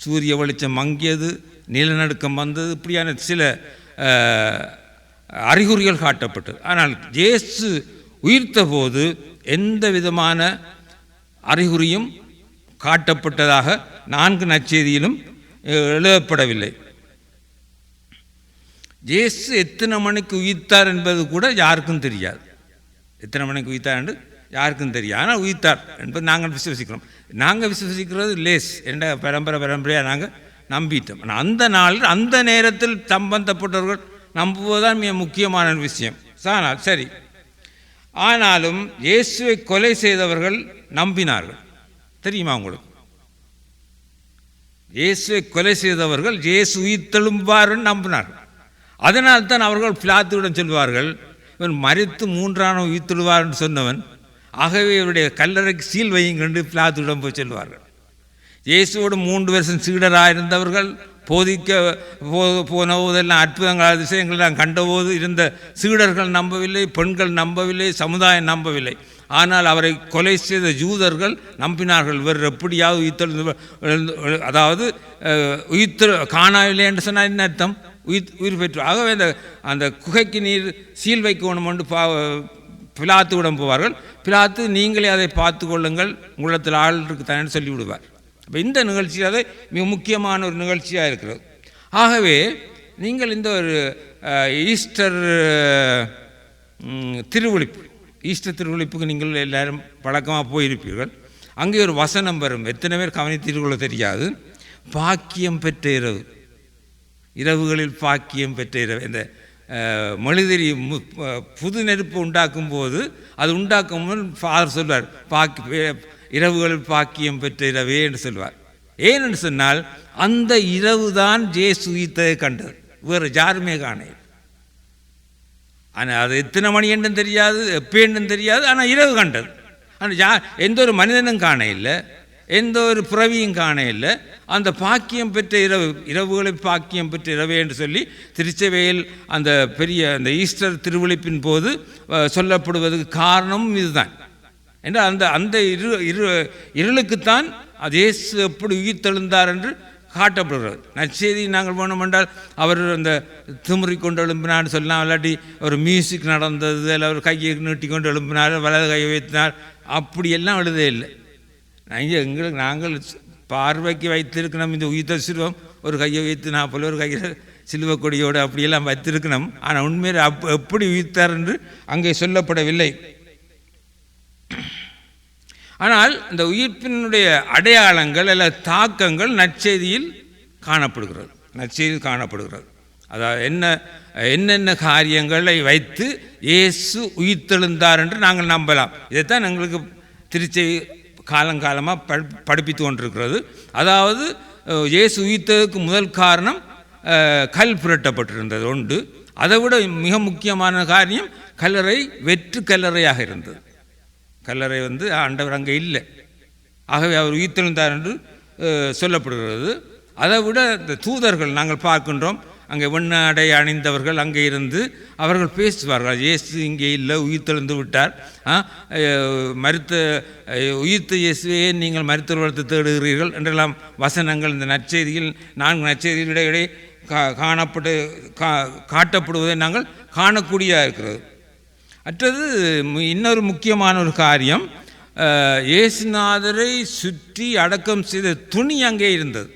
சூரிய வெளிச்சம் மங்கியது, நிலநடுக்கம் வந்தது, இப்படியான சில அறிகுறிகள் காட்டப்பட்டது. ஆனால் இயேசு உயிர்த்த போது எந்த விதமான அறிகுறியும் காட்டப்பட்டதாக 4 நற்செய்தியிலும் எழுதப்படவில்லை. இயேசு எத்தனை மணிக்கு உயிர்த்தார் என்பது கூட யாருக்கும் தெரியாது. எத்தனை மணிக்கு உயிர்த்தார் என்று யாருக்கும் தெரியாது. ஆனால் உயிர்த்தார் என்பது நாங்கள் விசுவசிக்கிறோம். நாங்கள் விசுவசிக்கிறது லேஸ் என்ற பரம்பரையாக நாங்கள் நம்பிட்டோம். ஆனால் அந்த நாளில் அந்த நேரத்தில் சம்பந்தப்பட்டவர்கள் நம்புவதுதான் மிக முக்கியமான விஷயம். ஆனால் சரி, ஆனாலும் இயேசுவை கொலை செய்தவர்கள் நம்பினார்கள். தெரியுமா உங்களுக்கு? இயேசுவை கொலை செய்தவர்கள் இயேசு உயிர்த்தெழும்பார் நம்பினார்கள். அதனால் தான் அவர்கள் பிலாத்துவிடம் சொல்வார்கள், இவன் மரித்து 3ஆம் நாள் உயிர்த்தெழுவார் என்று சொன்னவன், ஆகவே இவருடைய கல்லறைக்கு சீல் வையுங்கண்டு பிலாத்துவிடம் போய் சொல்வார்கள். இயேசுவோடு 3 வருஷம் சீடராக இருந்தவர்கள் போதிக்க போன போதெல்லாம் அற்புதங்கள் அதிசயங்கள்லாம் கண்டபோது இருந்த சீடர்கள் நம்பவில்லை, பெண்கள் நம்பவில்லை, சமுதாயம் நம்பவில்லை. ஆனால் அவரை கொலை செய்த யூதர்கள் நம்பினார்கள். இவர் எப்படியாவது அதாவது காணவில்லை என்று சொன்னால் என்ன அர்த்தம்? உயிர் பெற்று. ஆகவே அந்த குகைக்கு நீர் சீல் வைக்கணும் என்று பிலாத்துவிடம் போவார்கள். பிலாத்து நீங்களே அதை பார்த்து கொள்ளுங்கள், உங்களிடத்தில் ஆள் இருக்குத்தானே சொல்லிவிடுவார். அப்போ இந்த நிகழ்ச்சி அதை மிக முக்கியமான ஒரு நிகழ்ச்சியாக இருக்கிறது. ஆகவே நீங்கள் இந்த ஒரு ஈஸ்டர் திருவிழிப்புக்கு நீங்கள் எல்லாரும் பழக்கமாக போயிருப்பீர்கள். அங்கே ஒரு வசனம் வரும், எத்தனை பேர் கவனித்தீர்களோ தெரியாது. பாக்கியம் பெற்ற இரவு, இரவுகளில் பாக்கியம் பெற்ற இரவு. இந்த மொழிதெரி புது நெருப்பு உண்டாக்கும் போது அது உண்டாக்கும் ஃபாதர் சொல்வார், இரவுகளில் பாக்கியம் பெற்ற இரவே என்று சொல்வார். ஏனென்று சொன்னால் அந்த இரவு தான் இயேசு உயிர்த்ததை கண்டது, வேறு யாருமே காண. ஆனால் அது எத்தனை மணி என்றும் தெரியாது, எப்போ என்றும் தெரியாது, ஆனால் இரவு கண்டது. ஆனால் எந்த ஒரு மனிதனும் காண இல்லை, எந்த ஒரு புறவியும் காண இல்லை. அந்த பாக்கியம் பெற்ற இரவு, இரவுகளை பாக்கியம் பெற்ற இரவே என்று சொல்லி திருச்சபையில் அந்த பெரிய அந்த ஈஸ்டர் திருவிழிப்பின் போது சொல்லப்படுவதற்கு காரணம் இதுதான். என்றால் அந்த இருளுக்குத்தான் அது இயேசு எப்படி உயிர்த்தெழுந்தார் என்று காட்டப்படுகிறது. நற்செய்தி நாங்கள் வேணும் என்றால் அவர் அந்த திமுறி கொண்டு எழும்பினார் சொல்லலாம், இல்லாட்டி ஒரு மியூசிக் நடந்தது, இல்லை ஒரு கையை நீட்டி கொண்டு எழும்பினார், வலது கையை வைத்தினார், அப்படியெல்லாம் எழுதே இல்லை. நாங்கள் பார்வைக்கு வைத்திருக்கணும் இந்த உயிர்த்த சிறுவம், ஒரு கையை வைத்து போல ஒரு கையில் சிலுவை கொடியோடு அப்படியெல்லாம் வைத்திருக்கணும். ஆனால் உண்மையில் எப்படி உயிர்த்தார் என்று அங்கே சொல்லப்படவில்லை. ஆனால் இந்த உயிர்ப்பினுடைய அடையாளங்கள் அல்ல தாக்கங்கள் நற்செய்தியில் காணப்படுகிறது. அதாவது என்னென்ன காரியங்களை வைத்து இயேசு உயிர்த்தெழுந்தார் என்று நாங்கள் நம்பலாம். இதைத்தான் எங்களுக்கு திருச்செய்தி காலங்காலமாக படிப்பித்து கொண்டிருக்கிறது. அதாவது இயேசு உயிர்த்ததுக்கு முதல் காரணம் கல் புரட்டப்பட்டிருந்தது ஒன்று. அதை விட மிக முக்கியமான காரியம் கல்லறை வெற்று கல்லறையாக இருந்தது. கல்லறை ஆண்டவர் அங்கே இல்லை, ஆகவே அவர் உயிர்த்தெழுந்தார் என்று சொல்லப்படுகிறது. அதை விட இந்த தூதர்கள் நாங்கள் பார்க்கின்றோம், அங்கே வெண்ணாடை அணிந்தவர்கள் அங்கே இருந்து அவர்கள் பேசுவார்கள், இயேசு இங்கே இல்லை, உயிர்த்தெழுந்து விட்டார், உயிர்த்த இயேசுவே நீங்கள் மருத்துவத்தை தேடுகிறீர்கள் என்றெல்லாம் வசனங்கள் இந்த நற்செய்தியில் 4 நற்செய்தியில் இடையிடையே காட்டப்படுவதை நாங்கள் காணக்கூடியதாக இருக்கிறது. மற்றது இன்னொரு முக்கியமான ஒரு காரியம், இயேசுநாதரை சுற்றி அடக்கம் செய்த துணி அங்கே இருந்தது.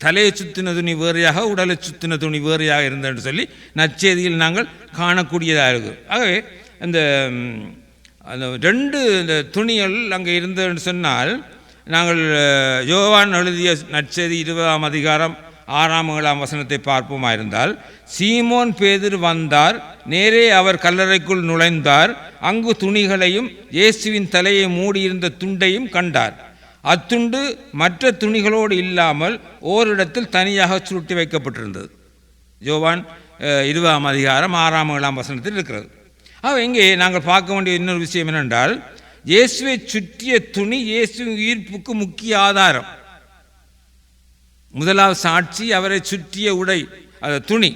தலையை சுற்றின துணி வேறையாக, உடலை சுற்றின துணி வேறையாக இருந்ததுன்னு சொல்லி நற்செய்தியில் நாங்கள் காணக்கூடியதாக இருக்குது. ஆகவே அந்த 2 இந்த துணிகள் அங்கே இருந்ததுன்னு சொன்னால், நாங்கள் யோவான் எழுதிய நற்செய்தி 20ஆம் அதிகாரம் 6ஆம் 7ஆம் வசனத்தை பார்ப்போமா இருந்தால், சீமோன் பேதுரு வந்தார், நேரே அவர் கல்லறைக்குள் நுழைந்தார், அங்கு துணிகளையும் இயேசுவின் தலையை மூடியிருந்த துண்டையும் கண்டார். அத்துண்டு மற்ற துணிகளோடு இல்லாமல் ஓரிடத்தில் தனியாக சுருட்டி வைக்கப்பட்டிருந்தது. யோவான் 20ஆம் அதிகாரம் 6ஆம் 7ஆம் வசனத்தில் இருக்கிறது. இங்கே நாங்கள் பார்க்க வேண்டிய இன்னொரு விஷயம் என்னென்றால், இயேசுவை சுற்றிய துணி இயேசுவின் உயிர்ப்புக்கு முக்கிய ஆதாரம். முதலாவது சாட்சி அவரை சுற்றிய உடை, துணி.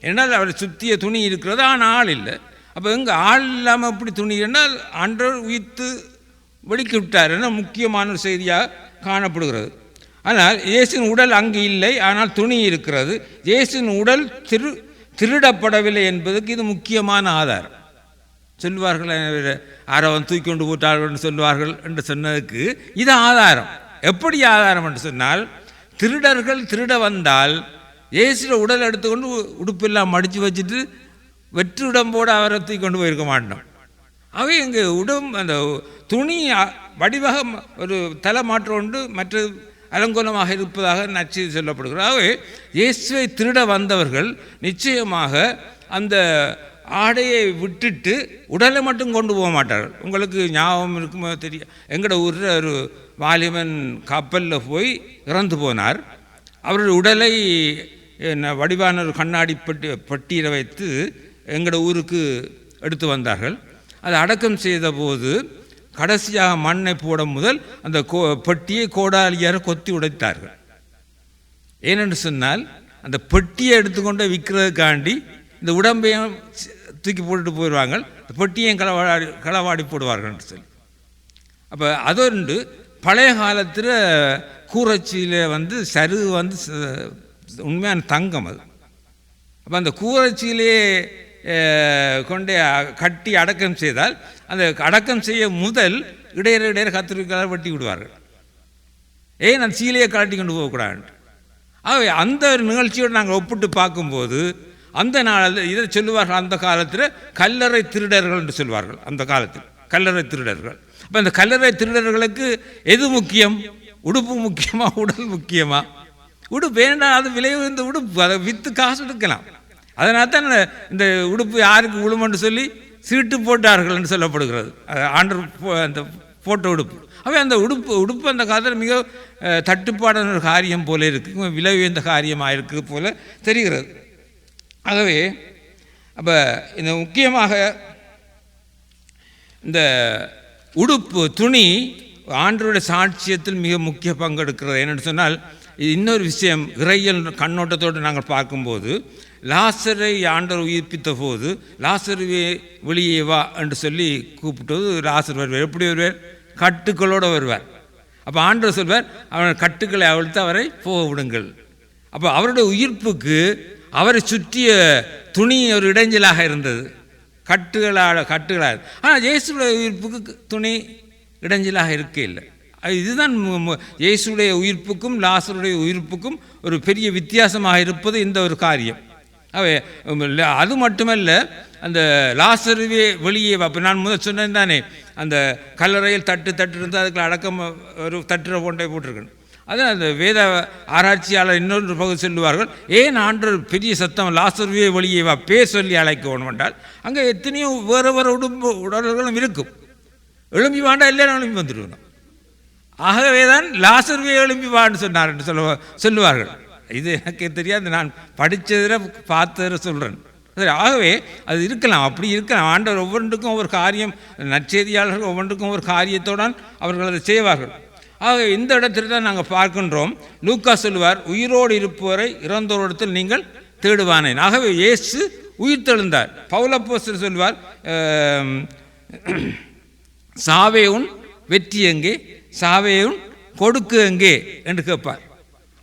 என்றால் அவரை சுற்றிய துணி இருக்கிறது, ஆனால் ஆள் இல்லை. அப்போ எங்கே ஆள் இல்லாமல் எப்படி துணி என்றால் ஆண்டவர் உயிர்த்து வெளிக்கு விட்டார் என முக்கியமான ஒரு செய்தியாக காணப்படுகிறது. ஆனால் இயேசுவின் உடல் அங்கு இல்லை, ஆனால் துணி இருக்கிறது. இயேசுவின் உடல் திருடப்படவில்லை என்பதுக்கு இது முக்கியமான ஆதாரம். சொல்வார்கள், யாரவன் தூக்கி கொண்டு போட்டார்கள் என்று சொல்வார்கள் என்று சொன்னதுக்கு இது ஆதாரம். எப்படி ஆதாரம் என்று சொன்னால், திருடர்கள் திருட வந்தால் இயேசுவின் உடல் எடுத்துக்கொண்டு உடுப்பெல்லாம் மடித்து வச்சுட்டு வெற்று உடம்போடு அவரை தூக்கி கொண்டு போயிருக்க மாட்டோம். அவை இங்கே அந்த துணி வடிவாக ஒரு தலை மாற்றம் உண்டு, மற்ற அலங்கோலமாக இருப்பதாக நற்செய்தி சொல்லப்படுகிறது. ஆகவே இயேசுவை திருட வந்தவர்கள் நிச்சயமாக அந்த ஆடையை விட்டுட்டு உடலை மட்டும் கொண்டு போக மாட்டார்கள். உங்களுக்கு ஞாபகம் இருக்குமோ தெரியும், எங்களோட ஊரில் ஒரு வாலிபன் கப்பலில் போய் இறந்து போனார். அவருடைய உடலை வடிவான ஒரு கண்ணாடி பட்டியலை வைத்து எங்களோட ஊருக்கு எடுத்து வந்தார்கள். அதை அடக்கம் செய்த போது கடைசியாக மண்ணை போட முதல் அந்த பெட்டியை கோடாலியார கொத்தி உடைத்தார்கள். ஏனென்று சொன்னால், அந்த பெட்டியை எடுத்துக்கொண்டு விற்கிறதுக்காண்டி இந்த உடம்பையும் தூக்கி போட்டுட்டு போயிடுவாங்க, பெட்டியையும் களவாடி போடுவார்கள் என்று சொல்லி. அப்போ அதொன்று பழைய காலத்தில் கூரச்சியில் சருகு உண்மையான தங்கம் அது. அப்போ அந்த கூரச்சியிலே கொண்டே கட்டி அடக்கம் செய்தால், அந்த அடக்கம் செய்ய முதல் இடையற கத்திரிக்காய் வெட்டி விடுவார்கள். ஏன் அந்த சீலையை கலட்டி கொண்டு போகக்கூடாது. ஆகவே அந்த ஒரு நிகழ்ச்சியோடு நாங்கள் ஒப்பிட்டு பார்க்கும்போது, அந்த நாளில் இதை சொல்லுவார்கள், அந்த காலத்தில் கல்லறை திருடர்கள் என்று சொல்வார்கள். அந்த காலத்தில் கல்லறை திருடர்கள். அப்போ அந்த கல்லறை திருடர்களுக்கு எது முக்கியம்? உடுப்பு முக்கியமா, உடல் முக்கியமா? உடுப்பு வேண்டாம், அது விலை உயர்ந்த உடுப்பு, அதை விற்று காசு எடுக்கலாம். அதனால தான் இந்த உடுப்பு யாருக்கு விழுமென்று சொல்லி சீட்டு போட்டார்கள் என்று சொல்லப்படுகிறது. ஆண்டர் அந்த போட்ட உடுப்பு. அவை அந்த உடுப்பு அந்த காலத்தில் மிக தட்டுப்பாடான ஒரு காரியம் போல இருக்குது, விலை உயர்ந்த காரியமாக இருக்குது போல தெரிகிறது. ஆகவே அப்போ இந்த முக்கியமாக இந்த உடுப்பு துணி ஆண்டவருடைய சாட்சியத்தில் மிக முக்கிய பங்கெடுக்கிறது. என்னென்னு சொன்னால், இன்னொரு விஷயம், இறையியல் கண்ணோட்டத்தோடு நாங்கள் பார்க்கும்போது, லாசரை ஆண்டவர் உயிர்ப்பித்த போது லாசருவே வெளியே வா என்று சொல்லி கூப்பிட்டது. லாசர் வருவார். எப்படி வருவார்? கட்டுக்களோடு வருவார். அப்போ ஆண்டவர் சொல்வார், அவன் கட்டுக்களை அவிழ்த்து அவரை போக விடுங்கள். அப்போ அவருடைய உயிர்ப்புக்கு அவரை சுற்றிய துணி ஒரு இடைஞ்சலாக இருந்தது, கட்டுகளாக. ஆனால் இயேசுடைய உயிர்ப்புக்கு துணி இடைஞ்சலாக இருக்க இல்லை. இதுதான் இயேசுடைய உயிர்ப்புக்கும் லாசருடைய உயிர்ப்புக்கும் ஒரு பெரிய வித்தியாசமாக இருப்பது இந்த ஒரு காரியம். அது மட்டுமல்ல, அந்த லாசருவே வெளியே, அப்போ நான் முதல் சொன்னேன் தானே, அந்த கல்லறையில் தட்டு இருந்து அதுக்கு அடக்கம் ஒரு தட்டுற போண்டை போட்டிருக்கணும். அதான் அந்த வேத ஆராய்ச்சியாளர் இன்னொரு பகுதி சொல்லுவார்கள், ஏன் ஆண்டவர் பெரிய சத்தம் லாசருவே வெளியே வா பேர் சொல்லி அழைக்கணும் என்றால், அங்கே எத்தனையோ வேறு உடல்களும் இருக்கும். எழும்பி வாண்டா இல்லைன்னா எழும்பி வந்துடுவோம். ஆகவே தான் லாசருவே எழும்பி வான்னு சொன்னார் என்று சொல்லுவார்கள். இது எனக்கு தெரியாது, நான் படித்ததில் பார்த்ததில் சொல்கிறேன். சரி, ஆகவே அது இருக்கலாம், அப்படி இருக்கலாம். ஆண்டவர் ஒவ்வொன்றுக்கும் ஒவ்வொரு காரியம், நற்செய்தியாளர்கள் ஒவ்வொன்றுக்கும் ஒவ்வொரு காரியத்தோடு அவர்கள் அதை செய்வார்கள். ஆக இந்த இடத்துல தான் நாங்கள் பார்க்கின்றோம். லூக்கா சொல்லுவார், உயிரோடு இருப்பவரை இறந்தோரிடத்தில் நீங்கள் தேடுவானேன். ஆகவே இயேசு உயிர் தெழுந்தார். பவுலப்போஸ்தலர் சொல்வார், சாவேயுன் வெற்றி எங்கே, சாவேயுன் கொடுக்கு எங்கே என்று கேட்பார்.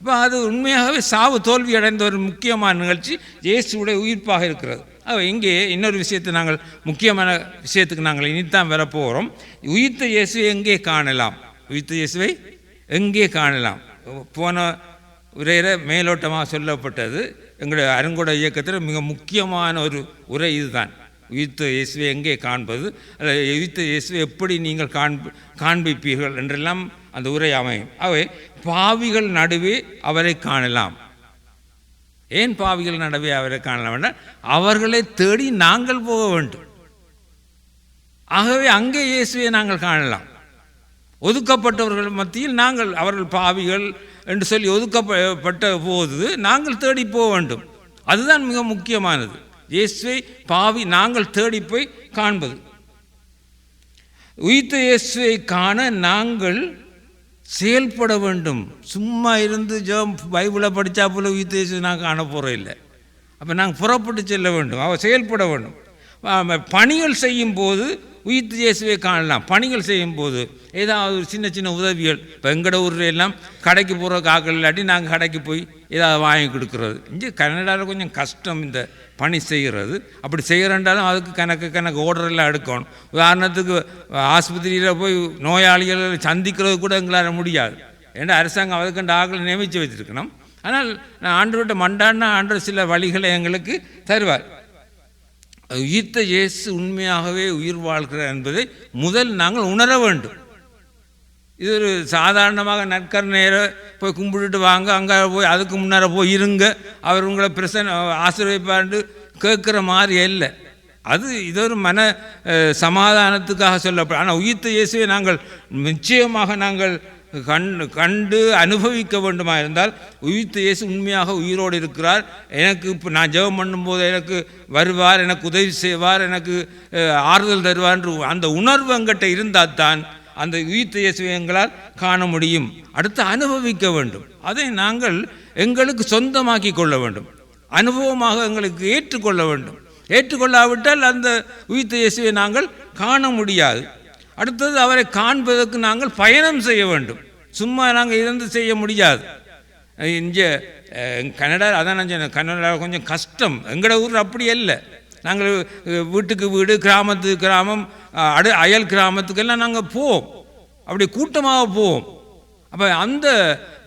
இப்போ அது உண்மையாகவே சாவு தோல்வி அடைந்த ஒரு முக்கியமான நிகழ்ச்சி இயேசுடைய உயிர்ப்பாக இருக்கிறது. இங்கே இன்னொரு விஷயத்தை நாங்கள் முக்கியமான விஷயத்துக்கு நாங்கள் இனித்தான் வரப்போகிறோம். உயிர்த்த இயேசுவை எங்கே காணலாம்? உயிர்த்த இயேசுவை எங்கே காணலாம்? போன உரையில மேலோட்டமாக சொல்லப்பட்டது. எங்களுடைய அருங்கொட இயக்கத்தில் மிக முக்கியமான ஒரு உரை இதுதான். உயிர்த்த இயேசுவை எங்கே காண்பது, அல்லது உயிர்த்த இயேசுவை எப்படி நீங்கள் காண்பிப்பீர்கள் என்றெல்லாம் அந்த உரை அமையும். அவை பாவிகள் நடுவே அவரை காணலாம். ஏன் பாவிகள் நடுவே அவரை காணலாம் என்றால் அவர்களை தேடி நாங்கள் போக வேண்டும். ஆகவே அங்கே இயேசுவை நாங்கள் காணலாம். ஒதுக்கப்பட்டவர்கள் மத்தியில் நாங்கள் அவர்கள் பாவிகள் என்று சொல்லி ஒதுக்கப்பட்ட போது நாங்கள் தேடி போக வேண்டும். அதுதான் மிக முக்கியமானது. இயேசுவை பாவி நாங்கள் தேடி போய் காண்பது. உயிர்த்த இயேசுவை காண நாங்கள் செயல்பட வேண்டும். சும்மா இருந்து பைபிளை படித்தா போல உயிர்த்த இயேசுவை நாங்கள் காண போகிறோம் இல்லை. அப்போ நாங்கள் புறப்பட்டு செல்ல வேண்டும், அவர் செயல்பட வேண்டும். பணிகள் செய்யும் போது உயிர்த்த இயேசுவை காணலாம். பணிகள் செய்யும் போது ஏதாவது ஒரு சின்ன சின்ன உதவிகள், இப்போ எங்கட ஊரில் எல்லாம் கடைக்கு போகிற காக்கள் இல்லாட்டி நாங்கள் கடைக்கு போய் ஏதாவது வாங்கி கொடுக்குறது. இங்கே கனடாவில் கொஞ்சம் கஷ்டம் இந்த பணி செய்கிறது. அப்படி செய்கிறண்டாலும் அதுக்கு கணக்கு ஓர்டரெல்லாம் எடுக்கணும். உதாரணத்துக்கு ஆஸ்பத்திரியில் போய் நோயாளிகளை சந்திக்கிறது கூட எங்களால் முடியாது. ஏன்னா அரசாங்கம் அதுக்கண்டு ஆக்களை நியமித்து வச்சுருக்கணும். ஆனால் நான் ஆண்டவர்கிட்ட மண்டான்னா ஆண்டவர் சில வழிகளை எங்களுக்கு தருவார். உயிர்த்த இயேசு உண்மையாகவே உயிர் வாழ்கிறார் என்பதை முதல் நாங்கள் உணர வேண்டும். இது ஒரு சாதாரணமாக நற்கருணையரை போய் கும்பிட்டுட்டு வாங்க, அங்கே போய் அதுக்கு முன்னார போய் இருங்க, அவர் உங்களை ஆசீர்வதிப்பார்னு கேட்குற மாதிரி இல்லை. இது ஒரு மன சமாதானத்துக்காக சொல்லப்படும். ஆனால் உயிர்த்த இயேசுவை நாங்கள் நிச்சயமாக நாங்கள் கண்டு அனுபவிக்க வேண்டுமா இருந்தால் உயிர்த்த இயேசு உண்மையாக உயிரோடு இருக்கிறார். எனக்கு இப்போ நான் ஜெபம் பண்ணும்போது எனக்கு வருவார், எனக்கு உதவி செய்வார், எனக்கு ஆறுதல் தருவார் என்று அந்த உணர்வு எங்கிட்ட இருந்தால் தான் அந்த உயிர்த்த இயேசுவை எங்களால் காண முடியும். அடுத்து அனுபவிக்க வேண்டும். அதை நாங்கள் எங்களுக்கு சொந்தமாக்கி கொள்ள வேண்டும். அனுபவமாக எங்களுக்கு ஏற்றுக்கொள்ள வேண்டும். ஏற்றுக்கொள்ளாவிட்டால் அந்த உயிர்த்த இயேசுவை நாங்கள் காண முடியாது. அடுத்தது அவரை காண்பதற்கு நாங்கள் பயணம் செய்ய வேண்டும். சும்மா நாங்கள் இருந்து செய்ய முடியாது. இங்கே கனடா அதான் நான் சொன்னேன், கனடாவில் கொஞ்சம் கஷ்டம். எங்களோட ஊர் அப்படி இல்லை. நாங்கள் வீட்டுக்கு வீடு, கிராமத்துக்கு கிராமம், அயல் கிராமத்துக்கெல்லாம் நாங்கள் போவோம். அப்படி கூட்டமாக போவோம். அப்போ அந்த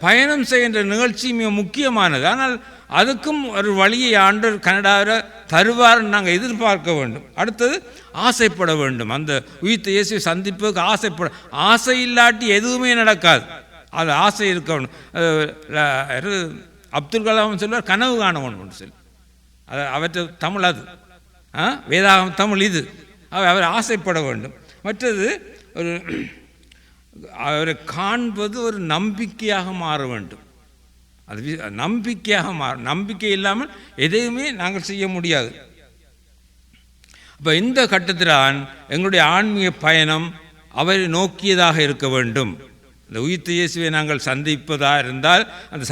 பயணம் செய்கின்ற நிகழ்ச்சி மிக முக்கியமானது. ஆனால் அதுக்கும் ஒரு வழியை ஆண்டவர் கனடாவில் தருவார்னு நாங்கள் எதிர்பார்க்க வேண்டும். அடுத்தது ஆசைப்பட வேண்டும். அந்த உயிர்த்த இயேசுவை சந்திப்புக்கு ஆசைப்பட, ஆசை இல்லாட்டி எதுவுமே நடக்காது. அது ஆசை இருக்கணும். அப்துல் கலாம் சொல்லுவார், கனவு காண வேணும்னு சொல்லி. அது அவற்றை தமிழ், அது வேதாகம் தமிழ். இது அவர் ஆசைப்பட வேண்டும். மற்றது ஒரு அவரை காண்பது ஒரு நம்பிக்கையாக மாற வேண்டும். அது நம்பிக்கையாக மாறும். நம்பிக்கை இல்லாமல் எதையுமே நாங்கள் செய்ய முடியாது. இப்போ இந்த கட்டத்தில்தான் எங்களுடைய ஆன்மீக பயணம் அவரை நோக்கியதாக இருக்க வேண்டும். இந்த உயிர்த்த இயேசுவை நாங்கள் சந்திப்பதாக இருந்தால் அந்த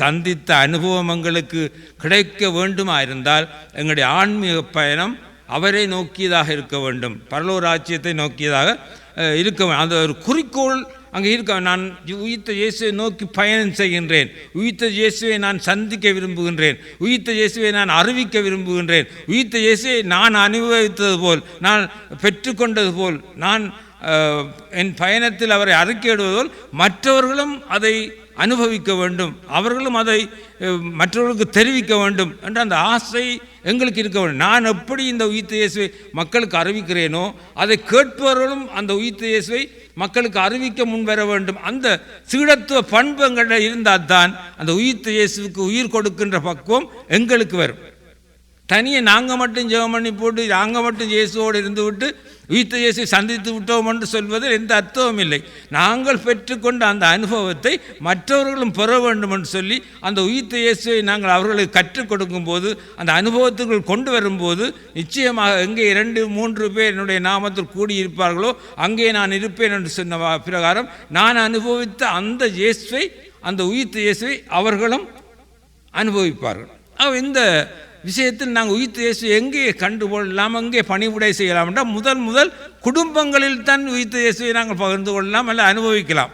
சந்தித்த அனுபவம் எங்களுக்கு கிடைக்க வேண்டுமா இருந்தால் எங்களுடைய ஆன்மீக பயணம் அவரை நோக்கியதாக இருக்க வேண்டும். பரலோக ராஜ்யத்தை நோக்கியதாக இருக்க வேண்டும். அந்த ஒரு குறிக்கோள் அங்கே இருக்க. நான் உயிர்த்த இயேசுவை நோக்கி பயணம் செய்கின்றேன், உயிர்த்த இயேசுவை நான் சந்திக்க விரும்புகின்றேன், உயிர்த்த இயேசுவை நான் அறிவிக்க விரும்புகின்றேன், உயிர்த்த இயேசுவை நான் அனுபவித்தது போல், நான் பெற்றுக்கொண்டது போல், நான் என் பயணத்தில் அவரை அறிக்கையிடுவது போல் மற்றவர்களும் அதை அனுபவிக்க வேண்டும், அவர்களும் அதை மற்றவர்களுக்கு தெரிவிக்க வேண்டும் என்ற அந்த ஆசை எங்களுக்கு இருக்க வேண்டும். நான் எப்படி இந்த உயிர்த்த இயேசுவை மக்களுக்கு அறிவிக்கிறேனோ அதை கேட்பவர்களும் அந்த உயிர்த்த இயேசுவை மக்களுக்கு அறிவிக்க முன்வர வேண்டும். அந்த சீடத்துவ பண்பு எங்களிடம் இருந்தால் தான் அந்த உயிர்த்த இயேசுவுக்கு உயிர் கொடுக்கின்ற பக்குவம் எங்களுக்கு வரும். தனியே நாங்கள் மட்டும் ஜெபம் பண்ணி போட்டு நாங்கள் மட்டும் இயேசுவோடு இருந்து விட்டு உயிர்த்த இயேசுவை சந்தித்து விட்டோம் என்று சொல்வதில் எந்த அர்த்தமும் இல்லை. நாங்கள் பெற்றுக்கொண்ட அந்த அனுபவத்தை மற்றவர்களும் பெற வேண்டும் என்று சொல்லி அந்த உயிர்த்த இயேசுவை நாங்கள் அவர்களுக்கு கற்றுக் கொடுக்கும்போது, அந்த அனுபவத்துக்குள் கொண்டு வரும்போது, நிச்சயமாக எங்கே 2-3 பேர் என்னுடைய நாமத்தில் கூடியிருப்பார்களோ அங்கே நான் இருப்பேன் என்று சொன்ன பிரகாரம் நான் அனுபவித்த அந்த இயேசுவை, அந்த உயிர்த்த இயேசுவை அவர்களும் அனுபவிப்பார்கள். இந்த விஷயத்தில் நாங்கள் உயிர்த்த இயேசு எங்கே கண்டுகொள்ளலாம், எங்கே பணிவுடை செய்யலாம் என்றால் முதல் குடும்பங்களில் தான் உயிர்த்த இயேசுவை நாங்கள் பகிர்ந்து கொள்ளலாம், அல்ல அனுபவிக்கலாம்.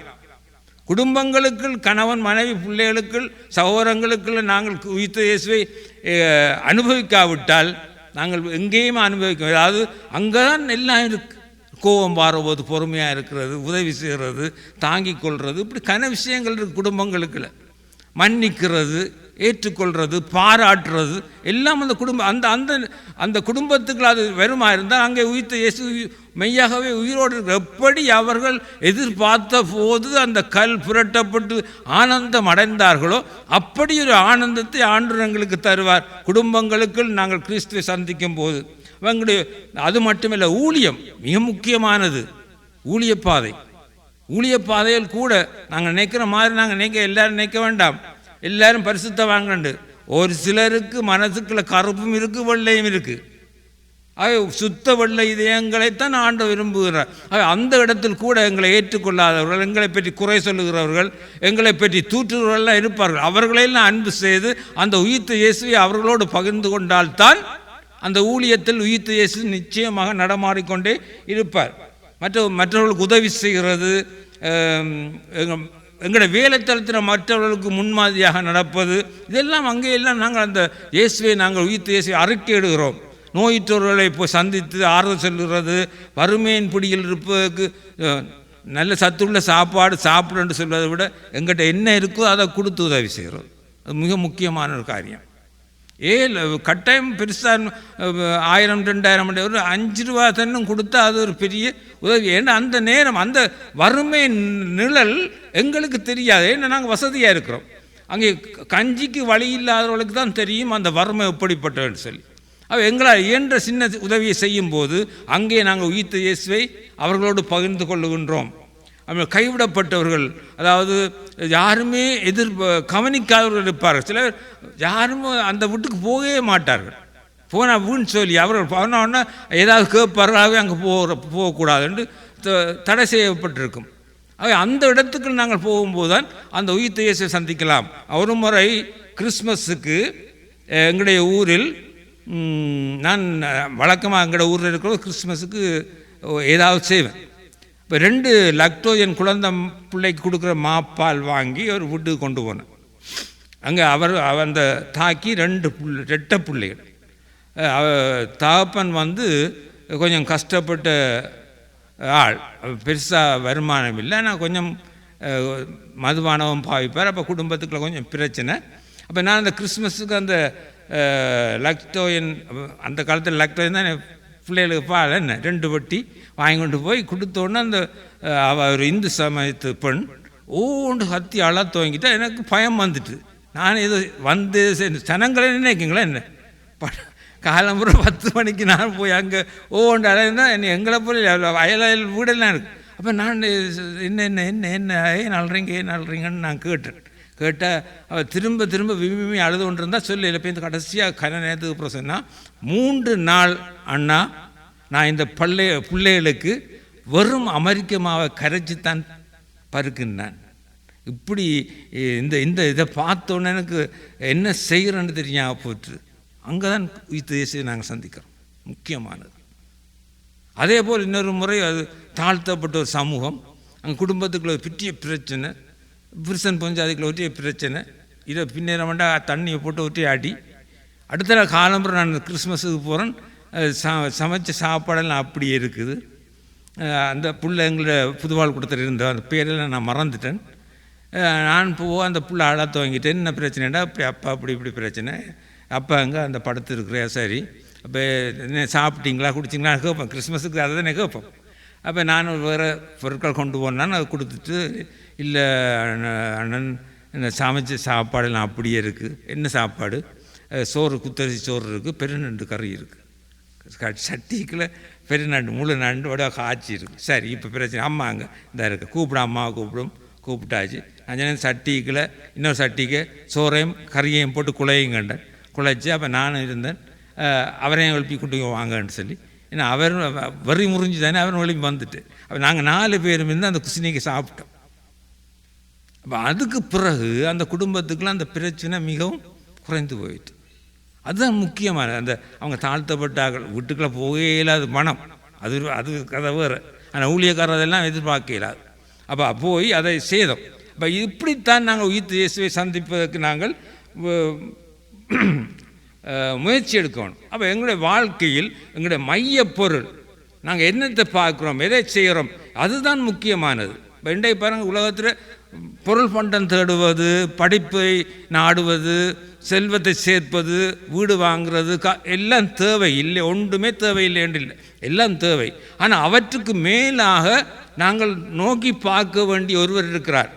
குடும்பங்களுக்குள் கணவன் மனைவி பிள்ளைகளுக்குள் சகோதரங்களுக்குள் நாங்கள் உயிர்த்த இயேசுவை அனுபவிக்காவிட்டால் நாங்கள் எங்கேயும் அனுபவிக்க, அதாவது அங்கே தான் எல்லாம் இருக்கு. கோபம் பாரும்போது பொறுமையாக இருக்கிறது, உதவி செய்கிறது, தாங்கிக் கொள்வது, இப்படி கன விஷயங்கள் இருக்குது. குடும்பங்களுக்குள்ள மன்னிக்கிறது, ஏற்றுக்கொள்வது, பாராட்டுறது எல்லாம் அந்த குடும்பம் அந்த அந்த அந்த குடும்பத்துக்கு அது வருமா இருந்தால் அங்கே உயிர்த்த இயேசு மெய்யாகவே உயிரோடு எப்படி அவர்கள் எதிர்பார்த்த போது அந்த கல் புரட்டப்பட்டு ஆனந்தம் அடைந்தார்களோ அப்படி ஒரு ஆனந்தத்தை ஆண்டவர் எங்களுக்கு தருவார் குடும்பங்களுக்குள் நாங்கள் கிறிஸ்துவை சந்திக்கும் போது. எங்களுடைய அது மட்டுமில்லை, ஊழியம் மிக முக்கியமானது. ஊழிய பாதையில் கூட நாங்கள் நினைக்கிற மாதிரி நாங்கள் எல்லாரும் நினைக்க வேண்டாம். எல்லாரும் பரிசுத்த வாங்கண்டு. ஒரு சிலருக்கு மனசுக்குள்ள கருப்பும் இருக்கு, வெள்ளையும் இருக்கு. சுத்த வெள்ளை இதயங்களைத்தான் ஆண்டவர் விரும்புகிறார். அந்த இடத்தில் கூட எங்களை ஏற்றுக்கொள்ளாதவர்கள், எங்களை பற்றி குறை சொல்லுகிறவர்கள், எங்களை பற்றி தூற்றுகிறவர்கள்லாம் இருப்பார்கள். அவர்களெல்லாம் அன்பு செய்து அந்த உயிர்த்த இயேசுவை அவர்களோடு பகிர்ந்து கொண்டால்தான் அந்த ஊழியத்தில் உயிர்த்த இயேசு நிச்சயமாக நடமாடிக்கொண்டே இருப்பார். மற்றவர்களுக்கு உதவி செய்கிறது, எங்களுடைய வேலைத்தளத்தில் மற்றவர்களுக்கு முன்மாதிரியாக நடப்பது, இதெல்லாம் அங்கேயெல்லாம் நாங்கள் அந்த இயேசுவை நாங்கள் உயிர்த்த இயேசுவை அறிக்கையிடுகிறோம். நோயிற்றவர்களை இப்போ சந்தித்து ஆறுதல் சொல்கிறது, வறுமையின் பிடியில் இருப்பதற்கு நல்ல சத்துள்ள சாப்பாடு சாப்பிடுன்னு சொல்வதை விட எங்கிட்ட என்ன இருக்கோ அதை கொடுத்து உதவி செய்கிறோம். அது மிக முக்கியமான ஒரு காரியம். கட்டாயம் பெருசாக 1000-2000 ஒரு 5 ரூபா தன்னும் கொடுத்தா அது ஒரு பெரிய உதவி. ஏன்னா அந்த நேரம் அந்த வறுமை நிழல் எங்களுக்கு தெரியாது. ஏன்னா நாங்கள் வசதியாக இருக்கிறோம். அங்கே கஞ்சிக்கு வழி இல்லாதவர்களுக்கு தான் தெரியும் அந்த வறுமை எப்படிப்பட்டதுன்னு சொல்லி. எங்களால் இயன்ற சின்ன உதவியை செய்யும்போது அங்கே நாங்கள் உயிர்த்த இயேசுவை அவர்களோடு பகிர்ந்து கொள்ளுகின்றோம். கைவிடப்பட்டவர்கள், அதாவது யாருமே கவனிக்காதவர்கள் இருப்பார்கள். சிலர் யாரும் அந்த வீட்டுக்கு போகவே மாட்டார்கள். போனால் வீண் சொல்லி அவர்கள் போனோன்னா ஏதாவது கேட்பார்களாகவே அங்கே போகக்கூடாதுன்னு தடை செய்யப்பட்டிருக்கும். அந்த இடத்துக்கு நாங்கள் போகும்போது தான் அந்த உயிர்த்த இயேசுவை சந்திக்கலாம். ஒரு முறை கிறிஸ்மஸுக்கு எங்களுடைய ஊரில் நான் வழக்கமாக எங்களோட ஊரில் இருக்கிற கிறிஸ்மஸுக்கு ஏதாவது செய்வேன். இப்போ 2 லாக்டோஜன் குழந்தை பிள்ளைக்கு கொடுக்குற மாப்பால் வாங்கி ஒரு வீட்டுக்கு கொண்டு போனேன். அங்கே அந்த தாக்கி 2 ரெட்டை பிள்ளைகள். தகப்பன் கொஞ்சம் கஷ்டப்பட்ட ஆள், பெருசாக வருமானம் இல்லை, ஆனால் கொஞ்சம் மதுபானமும் பாவிப்பார். அப்போ குடும்பத்துக்குள்ள கொஞ்சம் பிரச்சனை. அப்போ நான் அந்த கிறிஸ்மஸுக்கு அந்த லாக்டோஜன், அந்த காலத்தில் லாக்டோஜன் தான் பிள்ளைகளுக்கு பால் 2 வட்டி வாங்கி கொண்டு போய் கொடுத்தோன்னே அந்த ஒரு இந்து சமயத்து பெண் ஓண்டு கத்தி அழ துவங்கிட்டா. எனக்கு பயம் வந்துட்டு. நான் இது ஜனங்களை நினைக்குங்களா என்ன காலம்புற 10 மணிக்கு நான் போய் அங்கே ஓண்டு அழகுனா எங்களை போல வயலில் வீடெல்லாம் இருக்குது. அப்போ நான் ஏன் அழுறீங்கன்னு நான் கேட்டால் அவள் திரும்ப விரும்பி அழுது கொண்டு இருந்தால் சொல்லி இல்லை. இப்போ கடைசியாக கன நேரத்துக்கு அப்புறம் சொன்னால் 3 நாள் அண்ணா நான் இந்த பிள்ளைகளுக்கு வெறும் அமெரிக்க மாவை கரைச்சித்தான் பருக்குன்னான். இப்படி இந்த இதை பார்த்தோன்னே எனக்கு என்ன செய்கிறேன்னு தெரியாமல் போட்டு அங்கே தான் உயிர்த்த இயேசுவை நாங்கள் சந்திக்கிறோம். முக்கியமானது. அதே போல் இன்னொரு முறை அது தாழ்த்தப்பட்ட ஒரு சமூகம், அங்கே குடும்பத்துக்குள்ள பெரிய பிரச்சனை, புருஷன் பொஞ்சாதிக்குள்ள ஒற்றிய பிரச்சனை. இதை பின்னேற வேண்டாம் தண்ணியை போட்டு ஒற்றி ஆடி அடுத்த காலம்புறம் நான் கிறிஸ்மஸுக்கு போகிறேன். சமைச்ச சாப்பாடெல்லாம் அப்படியே இருக்குது. அந்த புள்ள எங்களை புதுவாள் கொடுத்துட்டு இருந்தோம், அந்த பேரெல்லாம் நான் மறந்துட்டேன். நான் அந்த புள்ள அழ துவங்கிட்டேன். என்ன பிரச்சனைடா, அப்பா இப்படி பிரச்சனை, அப்பா அங்கே அந்த படத்து இருக்கிற சரி. அப்போ என்ன சாப்பிட்டீங்களா குடிச்சிங்களா கேட்பேன். கிறிஸ்மஸுக்கு அதை தானே கேட்போம். அப்போ நான் வேறு பொருட்கள் கொண்டு போனான்னு அதை கொடுத்துட்டு, இல்லை அண்ணன் என்ன சமைச்ச சாப்பாடெல்லாம் அப்படியே இருக்குது. என்ன சாப்பாடு, சோறு குத்தரிசி சோறு இருக்குது, பெருநண்டு கறி இருக்குது, சட்டிக்குள்ளே பெருநண்டு முழு நண்டு வட காய்ச்சி இருக்குது. சரி, இப்போ பிரச்சனை அம்மா அங்கே இந்த இருக்குது, கூப்பிட அம்மாவை கூப்பிட்டாச்சு. நான் சட்டிக்குள்ளே இன்னொரு சட்டிக்கு சோறையும் கறியையும் போட்டு குழையும் கண்டேன். குழைச்சி அப்போ நானும் இருந்தேன், அவரையும் எழுப்பி கூட்டி வாங்கன்னு சொல்லி. ஏன்னா அவர் வரி முறிஞ்சு தானே அவர் எழுப்பி வந்துட்டு, அப்போ நாங்கள் 4 பேரும் இருந்து அந்த குசினிக்கு சாப்பிட்டோம். அப்போ அதுக்கு பிறகு அந்த குடும்பத்துக்குலாம் அந்த பிரச்சனை மிகவும் குறைந்து போயிட்டு. அதுதான் முக்கியமான அந்த அவங்க தாழ்த்தப்பட்டார்கள் வீட்டுக்குள்ளே போகவே இல்லாத மனம், அது கதை வேறு. ஆனால் ஊழியக்காரதெல்லாம் எதிர்பார்க்க இல்லாது. அப்போ போய் அதை செய்தோம். அப்போ இப்படித்தான் நாங்கள் உயிர்த்த இயேசுவை சந்திப்பதற்கு நாங்கள் முயற்சி எடுக்கணும். அப்போ எங்களுடைய வாழ்க்கையில் எங்களுடைய மையப்பொருள் நாங்கள் என்னத்தை பார்க்குறோம், எதை செய்கிறோம், அதுதான் முக்கியமானது. இப்போ இன்றைய பாருங்கள், உலகத்தில் பொருள் பண்டம் தேடுவது, படிப்பை நாடுவது, செல்வத்தை சேர்ப்பது, வீடு வாங்குறது, எல்லாம் தேவை இல்லை, ஒன்றுமே தேவையில்லை என்று இல்லை, எல்லாம் தேவை. ஆனால் அவற்றுக்கு மேலாக நாங்கள் நோக்கி பார்க்க வேண்டிய ஒருவர் இருக்கிறார்.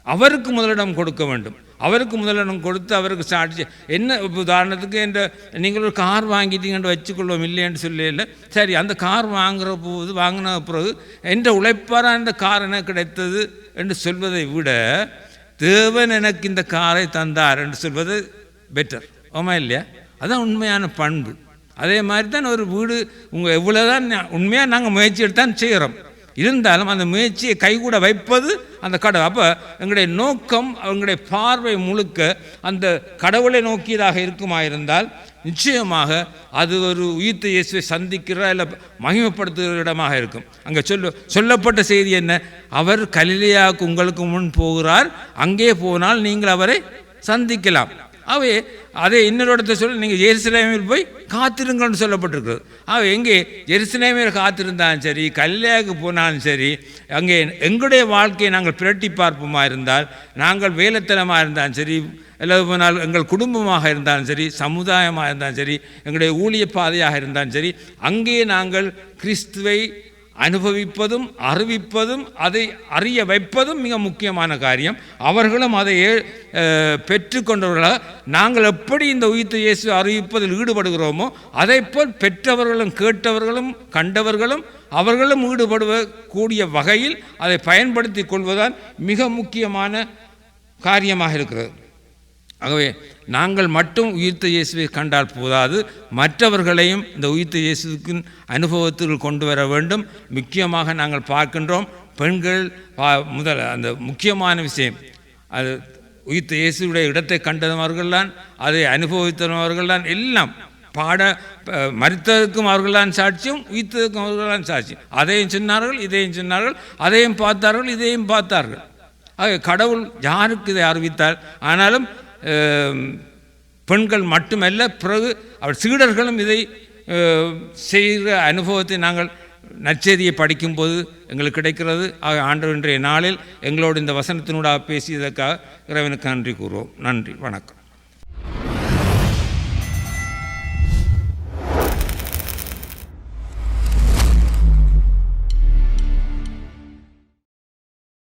அவருக்கு முதலிடம் கொடுக்க வேண்டும். அவருக்கு முதலிடம் கொடுத்து அவருக்கு சாட்சி என்ன. உதாரணத்துக்கு நீங்கள் ஒரு கார் வாங்கிட்டீங்கன்னு வச்சுக்கொள்வோம், இல்லைன்னு சொல்லல. சரி, அந்த கார் வாங்கின பிறகு என்ற உழைப்பாராக இந்த கார் எனக்கு கிடைத்தது என்று சொல்வதை விட தேவன் எனக்கு இந்த காரை தந்தார் என்று சொல்வது பெட்டர். ஆமாம் இல்லையா? அதுதான் உண்மையான பண்பு. அதே மாதிரி தான் ஒரு வீடு எவ்வளோதான் உண்மையாக நாங்கள் முயற்சி எடுத்தான் செய்கிறோம், இருந்தாலும் அந்த முயற்சியை கைகூட வைப்பது அந்த கடவுள். அப்போ எங்களுடைய நோக்கம், எங்களுடைய பார்வை முழுக்க அந்த கடவுளை நோக்கியதாக இருக்குமாயிருந்தால் நிச்சயமாக அது ஒரு உயிர்த்த இயேசுவை சந்திக்கிற இல்லை மகிமைப்படுத்துகிற இடமாக இருக்கும். அங்கே சொல்லப்பட்ட செய்தி என்ன? அவர் கலிலேயாவுக்கு உங்களுக்கு முன் போகிறார், அங்கே போனால் நீங்கள் அவரை சந்திக்கலாம். அதே இன்னொரு இடத்தை சொல்லி நீங்கள் எருசலேமில் போய் காத்திருங்கள்னு சொல்லப்பட்டிருக்கிறது. எங்கே எருசலேமில் காத்திருந்தாலும் சரி, கலிலேயாவுக்கு போனாலும் சரி, அங்கே எங்களுடைய வாழ்க்கையை நாங்கள் பிரட்டி பார்ப்போமா இருந்தால், நாங்கள் வேலைத்தனமாக இருந்தாலும் சரி, அல்லது போனால் எங்கள் குடும்பமாக இருந்தாலும் சரி, சமுதாயமாக இருந்தாலும் சரி, எங்களுடைய ஊழிய பாதையாக இருந்தாலும் சரி, அங்கே நாங்கள் கிறிஸ்துவை அனுபவிப்பதும் அறிவிப்பதும் அதை அறிய வைப்பதும் மிக முக்கியமான காரியம். அவர்களும் அதை பெற்றுக்கொண்டவர்களாக நாங்கள் எப்படி இந்த உயிர்த்த இயேசு அறிவிப்பதில் ஈடுபடுகிறோமோ அதை போல் பெற்றவர்களும் கேட்டவர்களும் கண்டவர்களும் அவர்களும் ஈடுபடுவ கூடிய வகையில் அதை பயன்படுத்தி கொள்வதுதான் மிக முக்கியமான காரியமாக இருக்கிறது. ஆகவே நாங்கள் மட்டும் உயிர்த்த இயேசுவை கண்டால் போதாது, மற்றவர்களையும் இந்த உயிர்த்த இயேசுவின் அனுபவத்தில் கொண்டு வர வேண்டும். முக்கியமாக நாங்கள் பார்க்கின்றோம், பெண்கள் முதல் அந்த முக்கியமான விஷயம், அது உயிர்த்த இயேசுடைய இடத்தை கண்டவர்கள்தான், அதை அனுபவித்தவர்கள்தான், எல்லாம் மரித்ததற்கும் அவர்கள்தான் சாட்சியம், உயிர்த்ததற்கும் அவர்கள்தான் சாட்சியம். அதையும் சொன்னார்கள், இதையும் சொன்னார்கள், அதையும் பார்த்தார்கள், இதையும் பார்த்தார்கள். ஆக கடவுள் யாருக்கு இதை அறிவித்தார்? ஆனாலும் பெண்கள் மட்டுமல்ல, பிறகு அவர் சீடர்களும் இதை செய்கிற அனுபவத்தை நாங்கள் நற்செய்தியை படிக்கும்போது எங்களுக்கு கிடைக்கிறது. ஆண்டவர் இன்றைய நாளில் எங்களோடு இந்த வசனத்தினூடாக பேசியதற்காக இறைவனுக்கு நன்றி கூறுவோம். நன்றி, வணக்கம்.